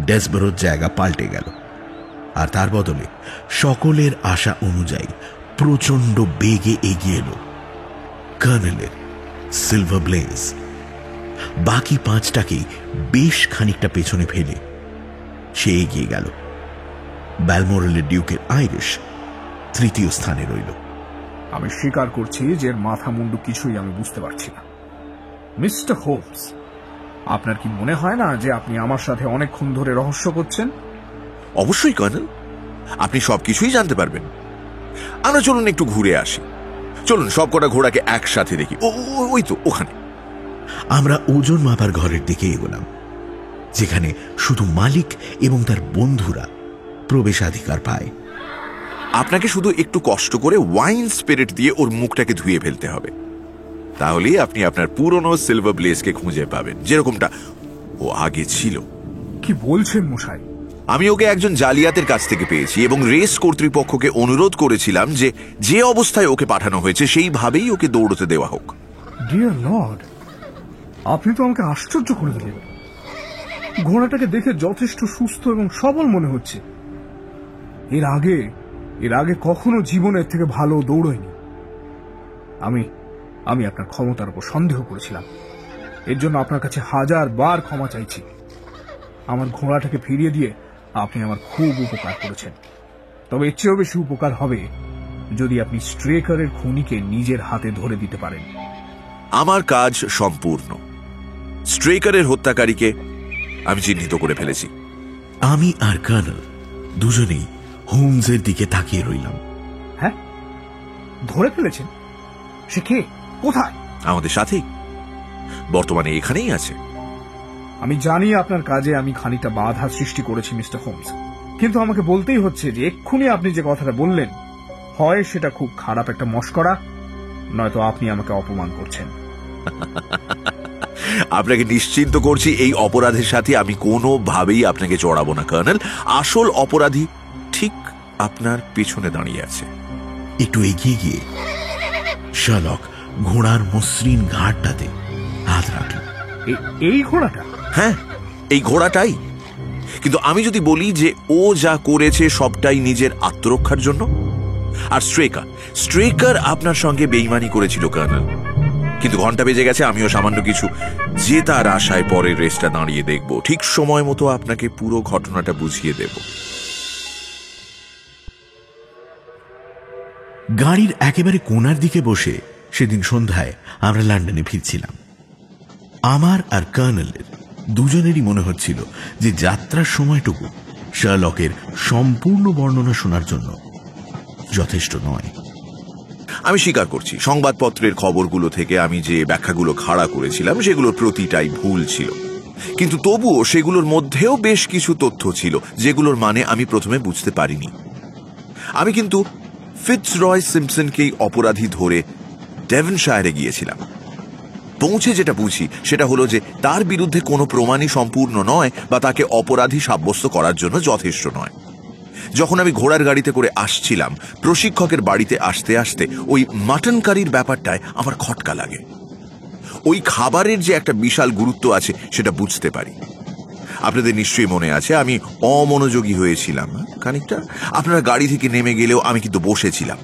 ডেসবরোর জায়গা পাল্টে গেল, আর তার বদলে সকলের আশা অনুযায়ী প্রচন্ড বেগে এগিয়ে এলো কর্নেলের সিলভার ব্লেজ। বাকি 5টাকেই বেশ খানিকটা পেছনে ফেলে সে এগিয়ে গেল। ব্যালমোরালের ডিউকের আইরিশ 3য় স্থানে রইল। আমি স্বীকার করছি যে এর মাথা মুন্ডু কিছুই আমি বুঝতে পারছি না। মিস্টার হোমস, আপনার কি মনে হয় না যে আপনি আমার সাথে অনেকক্ষণ ধরে রহস্য করছেন? অবশ্যই কর্নেল, আপনি সবকিছুই জানতে পারবেন। আমরা চলুন একটু ঘুরে আসি। চলুন সবকটা ঘোড়াকে একসাথে দেখি। ওই তো ওখানে। আমরা ওজন মাপার ঘরের দিকে এগোলাম, যেখানে শুধু মালিক এবং তার বন্ধুরা প্রবেশাধিকার পায়। আপনাকে শুধু একটু কষ্ট করে ওয়াইন স্পিরিট দিয়ে ওর মুখটাকে ধুয়ে ফেলতে হবে। তাহলেই আপনি আপনার পুরনো সিলভার ব্লেজকে খুঁজে পাবেন, যেরকমটা ও আগে ছিল। কি বলছেন মশাই? আমি ওকে একজন জালিয়াতের কাছ থেকে পেয়েছি এবং রেস কর্তৃপক্ষকে অনুরোধ করেছিলাম যে যে অবস্থায় ওকে পাঠানো হয়েছে সেইভাবেই ওকে দৌড়তে দেওয়া হোক। ডিয়ার লর্ড, আপনি তো আমাকে আশ্চর্য করে দিলেন। ঘোড়াটাকে দেখে যথেষ্ট সুস্থ এবং সবল মনে হচ্ছে। এর আগে কখনো জীবনের থেকে ভালো দৌড়ায়নি। আমি আপনার ক্ষমতার উপর সন্দেহ করেছিলাম। এর জন্য আপনার কাছে 1000 বার ক্ষমা চাইছি। আমার ঘোড়াটাকে ফিরিয়ে দিয়ে আপনি আমার খুব উপকার করেছেন। তবে এর চেয়েও বেশি উপকার হবে যদি আপনি স্ট্রেকারের খুনিকে নিজের হাতে ধরে দিতে পারেন। আমার কাজ সম্পূর্ণ। স্ট্রেকারের হত্যাকারীকে আমি চিহ্নিত করে ফেলেছি। আমি আর কর্নেল দুজনেই হোমসের দিকে তাকিয়ে রইলাম। হ্যাঁ, ধরে ফেলেছেন? সে কে, কোথায়? আমাদের সাথেই, বর্তমানে এখানেই আছে। আমি জানি আপনার কাজে আমি খানিকটা বাধা সৃষ্টি করেছি মিস্টার হোমস, কিন্তু আমাকে বলতেই হচ্ছে যে এক্ষুনি আপনি যে কথাটা বললেন, হয় সেটা খুব খারাপ একটা মশকরা, নয়তো আপনি আমাকে অপমান করছেন। আপনাকে নিশ্চিন্ত করছি, এই অপরাধের সাথে আমি কোনোভাবেই আপনাকে জড়াবো না কর্নেল। আসল অপরাধী ঠিক আপনার পেছনে দাঁড়িয়ে আছে। একটু এগিয়ে গিয়ে শার্লক ঘোড়ার মসৃণ ঘাটটাতে হাত রাখল। এই ঘোড়াটা? হ্যাঁ, এই ঘোড়াটাই। কিন্তু আমি যদি বলি যে ও যা করেছে সবটাই নিজের আত্মরক্ষার জন্য। আর স্ট্রেকার আপনার সঙ্গে বেইমানি করেছিল কর্নেল, কিন্তু ঘন্টা বেজে গেছে। আমিও সামান্য কিছু জেতার আশায় পরের রেসটা দাঁড়িয়ে দেখব। ঠিক সময় মতো আপনাকে পুরো ঘটনাটা বুঝিয়ে দেব। গাড়ির একেবারে কোণার দিকে বসে সেদিন সন্ধ্যায় আমরা লন্ডনে ফিরছিলাম। আমার আর কর্নেলের দুজনেরই মনে হচ্ছিল যে যাত্রার সময়টুকু শার্লকের সম্পূর্ণ বর্ণনা শোনার জন্য যথেষ্ট নয়। আমি স্বীকার করছি, সংবাদপত্রের খবরগুলো থেকে আমি যে ব্যাখ্যাগুলো খাড়া করেছিলাম সেগুলোর প্রতিটাই ভুল ছিল, কিন্তু তবুও সেগুলোর মধ্যেও বেশ কিছু তথ্য ছিল যেগুলোর মানে আমি প্রথমে বুঝতে পারিনি। আমি কিন্তু ফিটজরয় সিম্পসনকেই অপরাধী ধরে ডেভনশায়ারে গিয়েছিলাম। পৌঁছে যেটা বুঝি সেটা হলো যে তার বিরুদ্ধে কোনো প্রমাণই সম্পূর্ণ নয় বা তাকে অপরাধী সাব্যস্ত করার জন্য যথেষ্ট নয়। যখন আমি ঘোড়ার গাড়িতে করে আসছিলাম, প্রশিক্ষকের বাড়িতে আসতে আসতে ওই মাটন কারির ব্যাপারটায় আমার খটকা লাগে। ওই খাবারের যে একটা বিশাল গুরুত্ব আছে সেটা বুঝতে পারি। আপনাদের নিশ্চয়ই মনে আছে আমি অমনোযোগী হয়েছিলাম খানিকটা। আপনারা গাড়ি থেকে নেমে গেলেও আমি কিন্তু বসেছিলাম।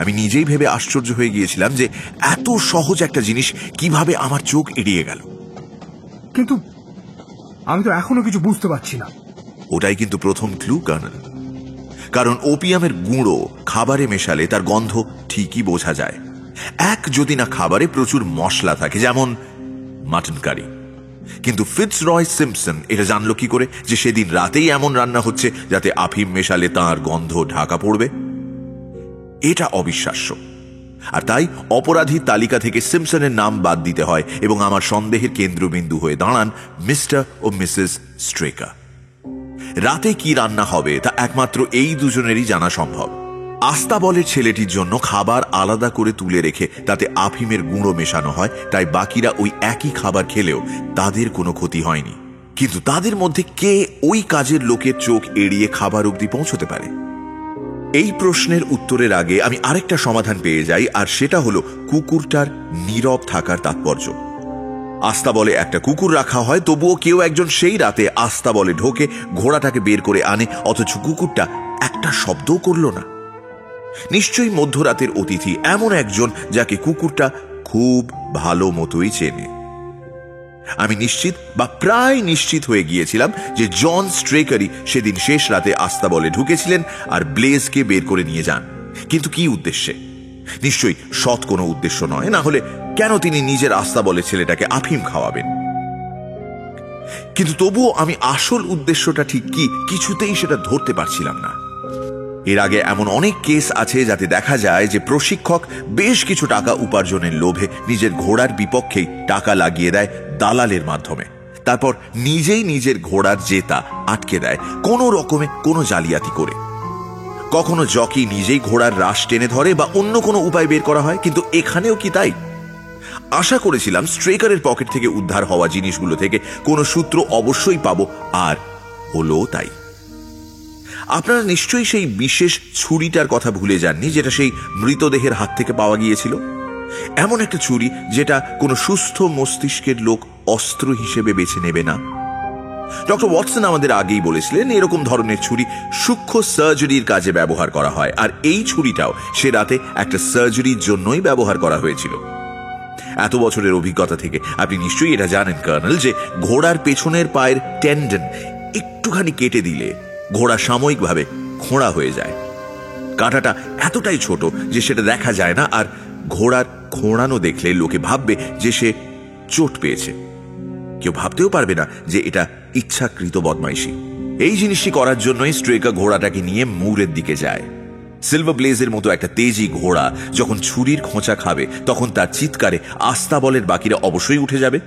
আমি নিজেই ভেবে আশ্চর্য হয়ে গিয়েছিলাম যে এত সহজ একটা জিনিস কিভাবে আমার চোখ এড়িয়ে গেল। কিন্তু আমি তো এখনো কিছু বুঝতে পারছি না। ওটাই কিন্তু প্রথম ক্লু কর্নেল, কারণ ওপিয়ামের গুঁড়ো খাবারে মেশালে তার গন্ধ ঠিকই বোঝা যায়। যদি না খাবারে প্রচুর মশলা থাকে, যেমন মাটন কারি, কিন্তু ফিটজরয় সিম্পসন এটা জানলো কি করে যে সেদিন রাতেই এমন রান্না হচ্ছে যাতে আফিম মেশালে তার গন্ধ ঢাকা পড়বে? এটা অবিশ্বাস্য। আর তাই অপরাধীর তালিকা থেকে সিম্পসনের নাম বাদ দিতে হয় এবং আমার সন্দেহের কেন্দ্রবিন্দু হয়ে দাঁড়ান মিস্টার ও মিসেস স্ট্রেকার। রাতে কি রান্না হবে তা একমাত্র এই দুজনেরই জানা সম্ভব। আস্তাবলের ছেলেটির জন্য খাবার আলাদা করে তুলে রেখে তাতে আফিমের গুঁড়ো মেশানো হয়, তাই বাকিরা ওই একই খাবার খেলেও তাদের কোনো ক্ষতি হয়নি। কিন্তু তাদের মধ্যে কে ওই কাজের লোকের চোখ এড়িয়ে খাবার অবধি পৌঁছতে পারে? এই প্রশ্নের উত্তরের আগে আমি আরেকটা সমাধান পেয়ে যাই, আর সেটা হলো কুকুরটার নীরব থাকার তাৎপর্য। আস্তাবলে একটা কুকুর রাখা হয়, তবুও কেউ একজন সেই রাতে আস্তাবলে ঢোকে, ঘোড়াটাকে বের করে আনে, অথচ কুকুরটা একটা শব্দও করল না। নিশ্চয়ই মধ্যরাতের অতিথি, এমন একজন যাকে কুকুরটা খুব ভালো মতোই চেনে। আমি নিশ্চিত বা প্রায় নিশ্চিত হয়ে গিয়েছিলাম যে জন স্ট্রেকারই সেদিন শেষ রাতে আস্তাবলে ঢুকেছিলেন আর ব্লেজকে বের করে নিয়ে যান। কিন্তু কি উদ্দেশ্যে? নিশ্চয়ই সৎ কোনো উদ্দেশ্য নয়, না হলে কেন তিনি নিজের আস্তাবলে ছেলেটাকে আফিম খাওয়াবেন? কিন্তু তবুও আমি আসল উদ্দেশ্যটা ঠিক কি কিছুতেই সেটা ধরতে পারছিলাম না। এর আগে এমন অনেক কেস আছে যাতে দেখা যায় যে প্রশিক্ষক বেশ কিছু টাকা উপার্জনের লোভে নিজের ঘোড়ার বিপক্ষেই টাকা লাগিয়ে দেয় দালালের মাধ্যমে, তারপর নিজেই নিজের ঘোড়ার জেতা আটকে দেয় কোনো রকমে কোনো জালিয়াতি করে। কখনো জকি নিজেই ঘোড়ার রাশ টেনে ধরে বা অন্য কোনো উপায় বের করা হয়, কিন্তু এখানেও কি তাই? আশা করেছিলাম স্ট্রেকারের পকেট থেকে উদ্ধার হওয়া জিনিসগুলো থেকে কোনো সূত্র অবশ্যই পাবো, আর হলো তাই। আপনারা নিশ্চয়ই সেই বিশেষ ছুরিটার কথা ভুলে যাননি যেটা সেই মৃতদেহের হাত থেকে পাওয়া গিয়েছিল। এমন একটা ছুরি যেটা কোনো সুস্থ মস্তিষ্কের লোক অস্ত্র হিসেবে বেছে নেবে না। ডক্টর ওয়াটসন আমাদের আগেই বলেছিলেন এরকম ধরনের ছুরি সূক্ষ্ম সার্জারির কাজে ব্যবহার করা হয়, আর এই ছুরিটাও সে রাতে একটা সার্জারির জন্যই ব্যবহার করা হয়েছিল। এত বছরের অভিজ্ঞতা থেকে আপনি নিশ্চয়ই এটা জানেন কর্নেল, যে ঘোড়ার পেছনের পায়ের টেন্ডন একটুখানি কেটে দিলে ঘোড়া সাময়িকভাবে খোঁড়া হয়ে যায়। কাঁটাটা এতটাই ছোট যে সেটা দেখা যায় না, আর ঘোড়ার খোঁড়ানো দেখলে লোকে ভাববে যে সে চোট পেয়েছে। কেউ ভাবতেও পারবে না যে এটা ইচ্ছাকৃত বদমাইশি। এই জিনিসটি করার জন্যই স্ট্রেকার ঘোড়াটাকে নিয়ে মুরের দিকে যায়। সিলভার ব্লেজের মতো একটা তেজি ঘোড়া যখন ছুরির খোঁচা খাবে তখন তার চিৎকারে আস্তাবলের বাকিরা অবশ্যই উঠে যাবে।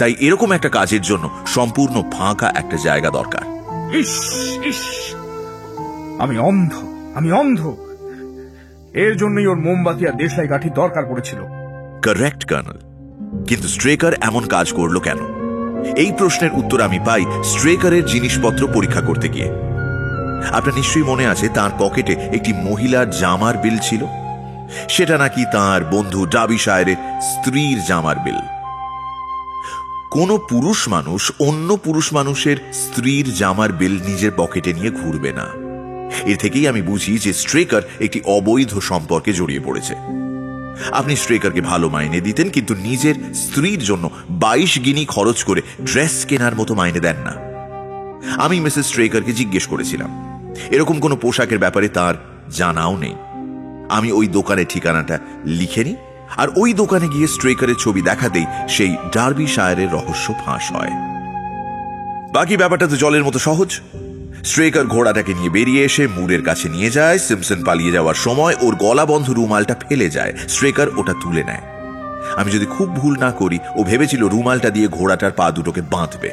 তাই এরকম একটা কাজের জন্য সম্পূর্ণ ফাঁকা একটা জায়গা দরকার। আমি অন্ধ। এর জন্যই ওর মোমবাতি আর দেশলাই কাঠির দরকার পড়েছিল। কারেক্ট কর্নেল, কিন্তু স্ট্রেকার এমন কাজ করলো কেন? এই প্রশ্নের উত্তর আমি পাই স্ট্রেকারের জিনিসপত্র পরীক্ষা করতে গিয়ে। আপনার নিশ্চয়ই মনে আছে তার পকেটে একটি মহিলার জামার বিল ছিল। সেটা নাকি তার বন্ধু ডার্বিশায়ারের স্ত্রীর জামার বিল। কোন পুরুষ মানুষ অন্য পুরুষ মানুষের স্ত্রীর জামার বিল নিজের পকেটে নিয়ে ঘুরবে না। এর থেকেই আমি বুঝি যে স্ট্রেকার একটি অবৈধ সম্পর্কে জড়িয়ে পড়েছে। আপনি স্ট্রেকারকে ভালো মাইনে দিতেন, কিন্তু নিজের স্ত্রীর জন্য 22 গিনি খরচ করে ড্রেস কেনার মতো মাইনে দেন না। আমি মিসেস স্ট্রেকারকে জিজ্ঞেস করেছিলাম, এরকম কোনো পোশাকের ব্যাপারে তার জানাও নেই। আমি ওই দোকানের ঠিকানাটা লিখে নিই, আর ওই দোকানে গিয়ে স্ট্রেকারের ছবি দেখাতেই সেই ডার্বিশায়ারের রহস্য ফাঁস হয়। বাকি ব্যাপারটা তো জলের মতো সহজ। স্ট্রেকার ঘোড়াটাকে নিয়ে বেরিয়ে এসে মুরের কাছে নিয়ে যায়। সিম্পসন পালিয়ে যাওয়ার সময় ওর গলা বন্ধ রুমালটা ফেলে যায়। স্ট্রেকার ওটা তুলে নেয়। আমি যদি খুব ভুল না করি, ও ভেবেছিল রুমালটা দিয়ে ঘোড়াটার পা দুটোকে বাঁধবে।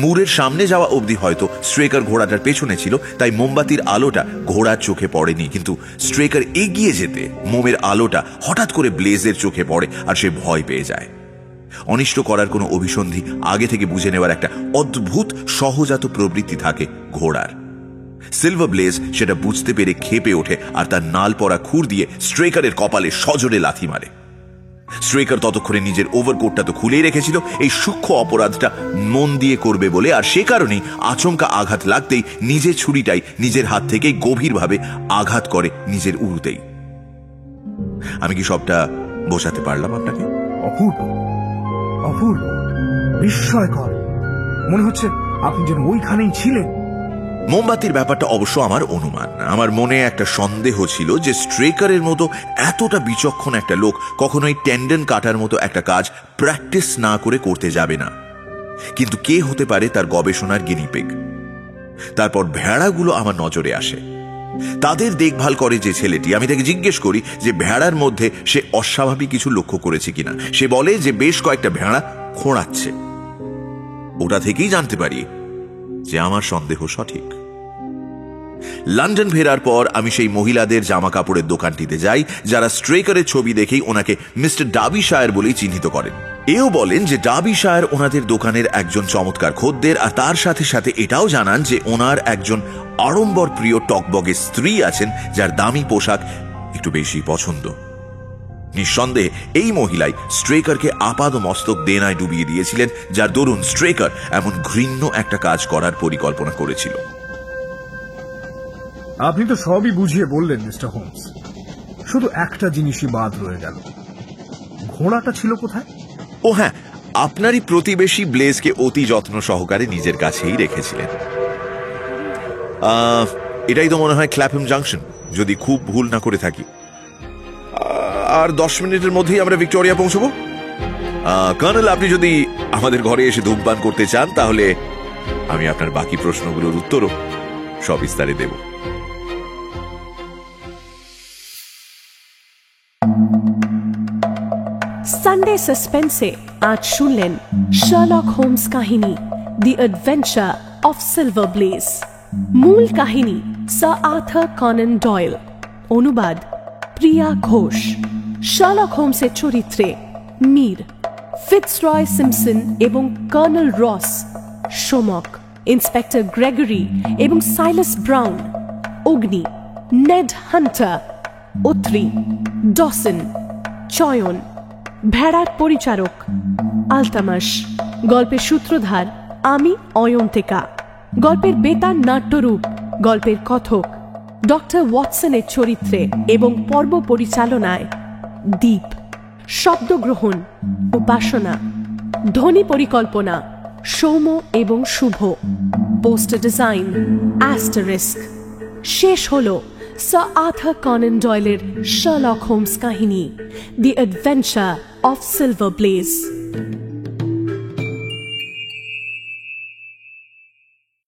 মুরের সামনে যাওয়া অবধি হয়তো স্ট্রেকার ঘোড়াটার পেছনে ছিল, তাই মোমবাতির আলোটা ঘোড়ার চোখে পড়েনি। কিন্তু স্ট্রেকার এগিয়ে যেতে মোমের আলোটা হঠাৎ করে ব্লেজের চোখে পড়ে, আর সে ভয় পেয়ে যায়। অনিষ্ট করার কোনো অভিসন্ধি আগে থেকে বুঝে নেওয়ার একটা অদ্ভুত সহজাত প্রবৃত্তি থাকে ঘোড়ার। সিলভার ব্লেজ সেটা বুঝতে পেরে ক্ষেপে ওঠে, আর তার নাল পরা খুর দিয়ে স্ট্রেকারের কপালে সজোরে লাথি মারে। স্ট্রেকার ততক্ষণে নিজের ওভারকোটটা তো খুলেই রেখেছিল এই সূক্ষ্ম অপরাধটা মন দিয়ে করবে বলে, আর সে কারণেই আচমকা আঘাত লাগতেই নিজের ছুরিটাই নিজের হাত থেকে গভীরভাবে আঘাত করে নিজের উরুতেই। আমি কি সবটা বোঝাতে পারলাম আপনাকে? অপূর্ব, অপূর্ব, বিস্ময়কর। মনে হচ্ছে আপনি যেন ওইখানেই ছিলেন। মোমবাতির ব্যাপারটা অবশ্য আমার অনুমান। আমার মনে একটা সন্দেহ ছিল যে স্ট্রেকারের মতো এতটা বিচক্ষণ একটা লোক কখনোই টেন্ডন কাটার মতো একটা কাজ প্র্যাকটিস না করে করতে যাবে না। কিন্তু কে হতে পারে তার গবেষণার গিনিপিগ? তারপর ভেড়াগুলো আমার নজরে আসে। তাদের দেখভাল করে যে ছেলেটি, আমি তাকে জিজ্ঞেস করি যে ভেড়ার মধ্যে সে অস্বাভাবিক কিছু লক্ষ্য করেছে কিনা। সে বলে যে বেশ কয়েকটা ভেড়া খোঁড়াচ্ছে। ওটা থেকেই জানতে পারি যে আমার সন্দেহ সঠিক। লন্ডন ফেরার পর আমি সেই মহিলাদের জামা কাপড়ের দোকানটিতে যাই, যারা স্ট্রেকারের ছবি দেখেই ওনাকে মিস্টার ডার্বিশায়ার বলেই চিহ্নিত করেন। এও বলেন যে ডার্বিশায়ার ওনাদের দোকানের একজন চমৎকার খদ্দের, আর তার সাথে সাথে এটাও জানান যে ওনার একজন আড়ম্বর প্রিয় টকবগে স্ত্রী আছেন, যার দামি পোশাক একটু বেশি পছন্দ। নিঃসন্দেহে এই মহিলাই স্ট্রেকারকে আপাদ মস্তক দেনায় ডুবিয়ে দিয়েছিলেন, যার দরুন স্ট্রেকার এমন ঘৃণ্য একটা কাজ করার পরিকল্পনা করেছিল। আপনি তো সবই বুঝিয়ে বললেন মিস্টার হোমস, শুধু একটা জিনিসই বাদ রয়ে গেল। ঘোড়াটা ছিল কোথায়? ও হ্যাঁ, আপনারই প্রতিবেশী ব্লেজকে অতি যত্ন সহকারে নিজের কাছেই রেখেছিলেন। এটাই তো মনে হয় ক্ল্যাপহ্যাম জাংশন, যদি খুব ভুল না করে থাকি। আর 10 মিনিটের মধ্যেই আমরা ভিক্টোরিয়া পৌঁছবো। কর্নেল, আপনি যদি আমাদের ঘরে এসে ধূমপান করতে চান, তাহলে আমি আপনার বাকি প্রশ্নগুলোর উত্তরও সবিস্তারে দেব। সানডে সাসপেন্সে আজ শুনলেন শার্লক হোমস কাহিনী the adventure of Silver bless. মূল কাহিনী স্যার আর্থার কনান ডয়েল, অনুবাদ প্রিয়া ঘোষ। শার্লক হোমসের চরিত্রে মীর, ফিটজরয় সিম্পসন এবং কর্নেল রস, সোমক, ইন্সপেক্টর গ্রেগরি এবং সাইলাস ব্রাউন, অগ্নি, নেড হান্টার, ওত্রি, ডসন, চয়ন, ভেড়ার পরিচারক আলতামাস, গল্পের সূত্রধার আমি অয়ন্তিকা, গল্পের বেতার নাট্যরূপ, গল্পের কথক ডক্টর ওয়াটসনের চরিত্রে এবং পর্ব পরিচালনায় দীপ, শব্দগ্রহণ উপাসনা, ধ্বনি পরিকল্পনা সৌম্য এবং শুভ, পোস্টার ডিজাইন অ্যাস্টারিস্ক। শেষ হল স্যার আর্থার কনান ডয়েলের শার্লক হোমস কাহিনী, the adventure of Silver bless.